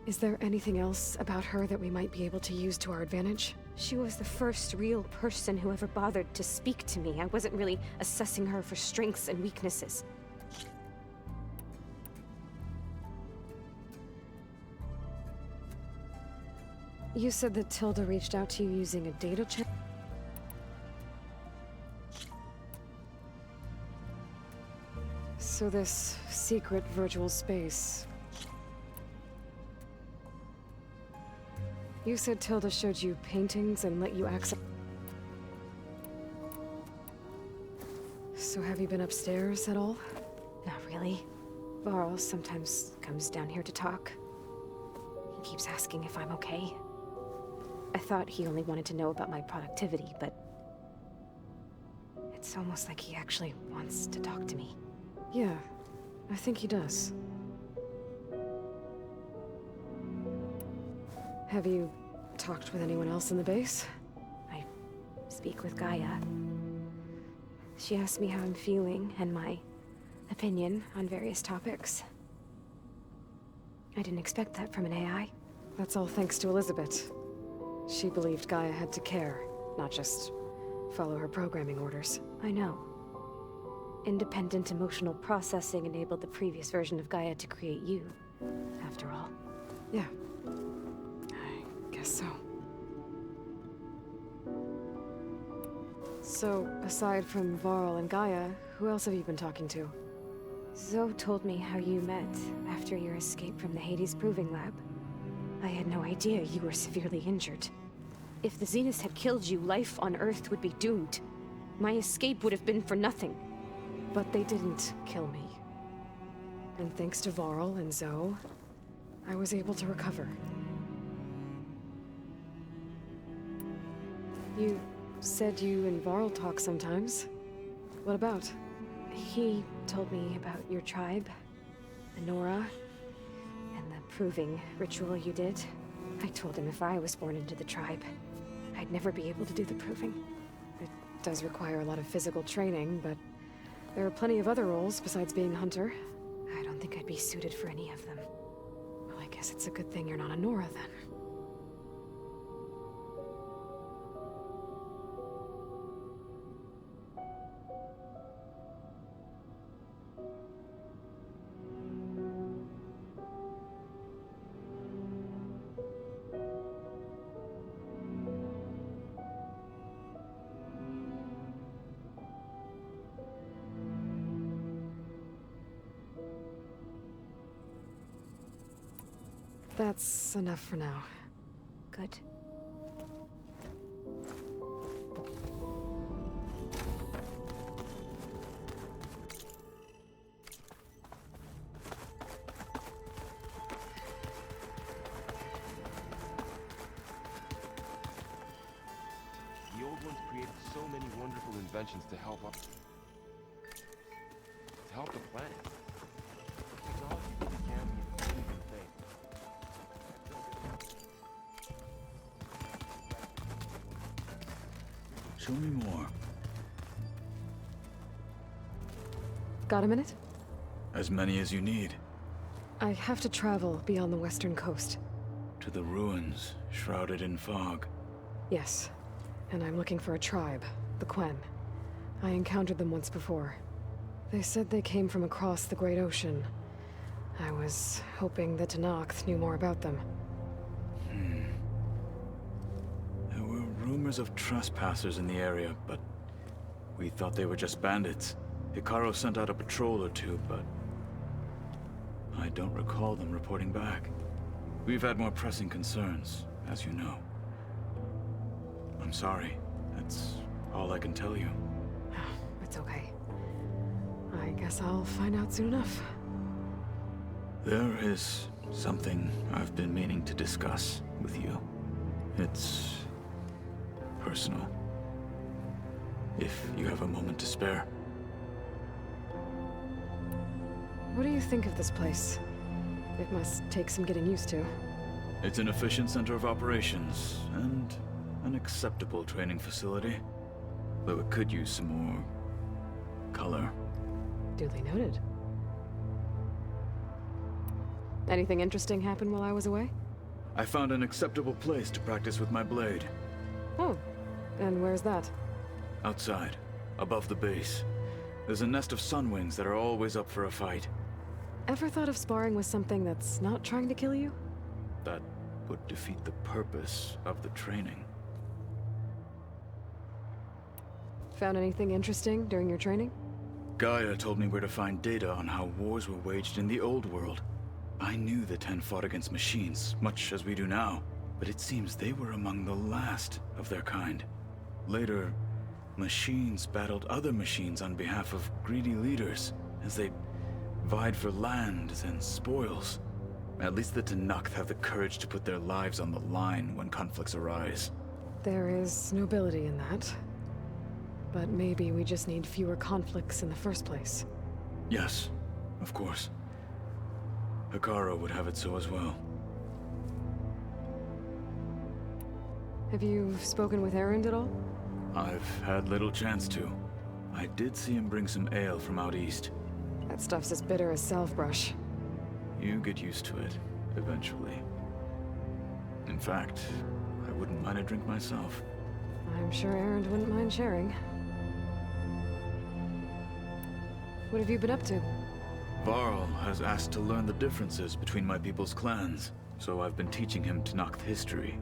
Speaker 1: Is there anything else about her that we might be able to use to our advantage?
Speaker 12: She was the first real person who ever bothered to speak to me. I wasn't really assessing her for strengths and weaknesses.
Speaker 1: You said that Tilda reached out to you using a data channel? So this secret virtual space... You said Tilda showed you paintings and let you access... So have you been upstairs at all?
Speaker 12: Not really. Varl sometimes comes down here to talk. He keeps asking if I'm okay. I thought he only wanted to know about my productivity, but... it's almost like he actually wants to talk to me.
Speaker 1: Yeah, I think he does. Have you talked with anyone else in the base?
Speaker 12: I speak with Gaia. She asks me how I'm feeling and my opinion on various topics. I didn't expect that from an AI.
Speaker 1: That's all thanks to Elizabeth. She believed Gaia had to care.
Speaker 12: not just follow her programming orders. I know. Independent emotional processing enabled the previous version of Gaia to create you, after all.
Speaker 1: Yeah. I guess so. So, aside from Varl and Gaia, who else have you been talking to?
Speaker 12: Zoe told me how you met after your escape from the Hades Proving Lab. I had no idea you were severely injured. If the Zeniths had killed you, life on Earth would be doomed. My escape would have been for nothing.
Speaker 1: But they didn't kill me. And thanks to Varl and Zoe, I was able to recover. You said you and Varl talk sometimes. What about?
Speaker 12: He told me about your tribe, Nora, and the proving ritual you did. I told him if I was born into the tribe, I'd never be able to do the proving.
Speaker 1: It does require a lot of physical training, but there are plenty of other roles besides being a hunter.
Speaker 12: I don't think I'd be suited for any of them.
Speaker 1: Well, I guess it's a good thing you're not a Nora, then. That's enough for now.
Speaker 12: Good.
Speaker 10: The old ones created so many wonderful inventions to help the planet. Technology really can be an amazing thing.
Speaker 13: Show me more.
Speaker 1: Got a minute?
Speaker 13: As many as you need.
Speaker 1: I have to travel beyond the western coast.
Speaker 13: To the ruins, shrouded in fog.
Speaker 1: Yes. And I'm looking for a tribe, the Quen. I encountered them once before. They said they came from across the Great Ocean. I was hoping that Tenakth knew more about them.
Speaker 13: There were rumors of trespassers in the area, but we thought they were just bandits. Hikaru sent out a patrol or two, but I don't recall them reporting back. We've had more pressing concerns, as you know. I'm sorry. That's all I can tell you.
Speaker 1: It's okay. I guess I'll find out soon enough.
Speaker 13: There is something I've been meaning to discuss with you. It's personal. If you have a moment to spare.
Speaker 1: What do you think of this place? It must take some getting used to.
Speaker 13: It's an efficient center of operations, and an acceptable training facility. Though it could use some more color.
Speaker 1: Duly noted. Anything interesting happen while I was away?
Speaker 13: I found an acceptable place to practice with my blade.
Speaker 1: Oh, and where's that?
Speaker 13: Outside, above the base. There's a nest of sunwings that are always up for a fight.
Speaker 1: Ever thought of sparring with something that's not trying to kill you?
Speaker 13: That would defeat the purpose of the training.
Speaker 1: Found anything interesting during your training?
Speaker 13: Gaia told me where to find data on how wars were waged in the old world. I knew the Ten fought against machines, much as we do now, but it seems they were among the last of their kind. Later, machines battled other machines on behalf of greedy leaders, as they vied for lands and spoils. At least the Tenakth have the courage to put their lives on the line when conflicts arise.
Speaker 1: There is nobility in that. But maybe we just need fewer conflicts in the first place.
Speaker 13: Yes, of course. Hikaru would have it so as well.
Speaker 1: Have you spoken with Erend at all?
Speaker 13: I've had little chance to. I did see him bring some ale from out east.
Speaker 1: That stuff's as bitter as salve-brush.
Speaker 13: You get used to it, eventually. In fact, I wouldn't mind a drink myself.
Speaker 1: I'm sure Erend wouldn't mind sharing. What have you been up to?
Speaker 13: Varl has asked to learn the differences between my people's clans, so I've been teaching him Tenakth history.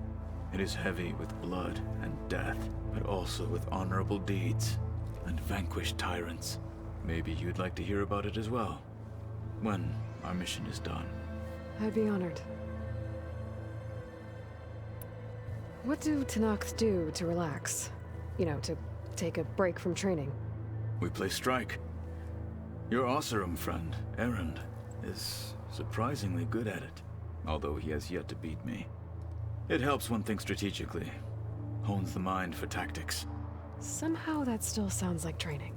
Speaker 13: It is heavy with blood and death, but also with honorable deeds and vanquished tyrants. Maybe you'd like to hear about it as well, when our mission is done.
Speaker 1: I'd be honored. What do Tenakth do to relax? You know, to take a break from training?
Speaker 13: We play strike. Your Oseram friend, Erend, is surprisingly good at it, although he has yet to beat me. It helps one think strategically, hones the mind for tactics.
Speaker 1: Somehow that still sounds like training.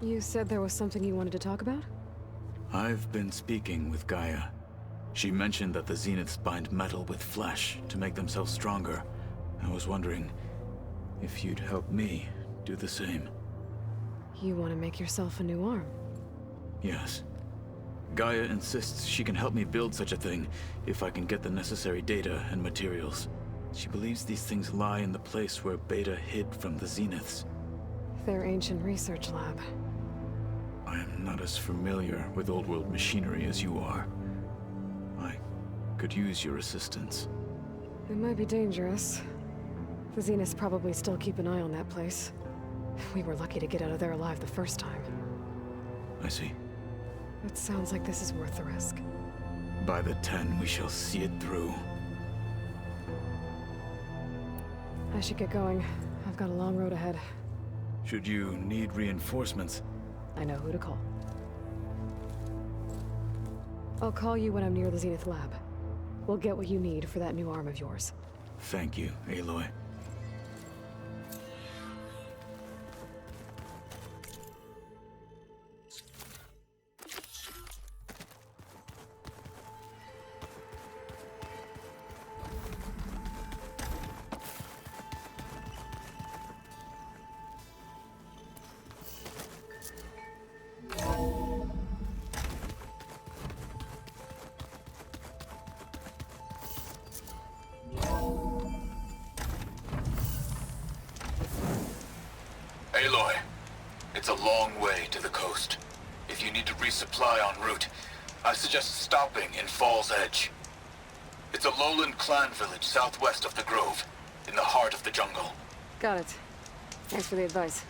Speaker 1: You said there was something you wanted to talk about?
Speaker 13: I've been speaking with Gaia. She mentioned that the Zeniths bind metal with flesh to make themselves stronger. I was wondering if you'd help me do the same.
Speaker 1: You want to make yourself a new arm?
Speaker 13: Yes. Gaia insists she can help me build such a thing if I can get the necessary data and materials. She believes these things lie in the place where Beta hid from the Zeniths.
Speaker 1: Their ancient research lab.
Speaker 13: I am not as familiar with old world machinery as you are. I could use your assistance.
Speaker 1: It might be dangerous. The Zeniths probably still keep an eye on that place. We were lucky to get out of there alive the first time.
Speaker 13: I see.
Speaker 1: It sounds like this is worth the risk.
Speaker 13: By the 10, we shall see it through.
Speaker 1: I should get going. I've got a long road ahead.
Speaker 13: Should you need reinforcements,
Speaker 1: I know who to call. I'll call you when I'm near the Zenith lab. We'll get what you need for that new arm of yours.
Speaker 13: Thank you, Aloy.
Speaker 14: Aloy, it's a long way to the coast. If you need to resupply en route, I suggest stopping in Fall's Edge. It's a lowland clan village southwest of the Grove, in the heart of the jungle.
Speaker 1: Got it. Thanks for the advice.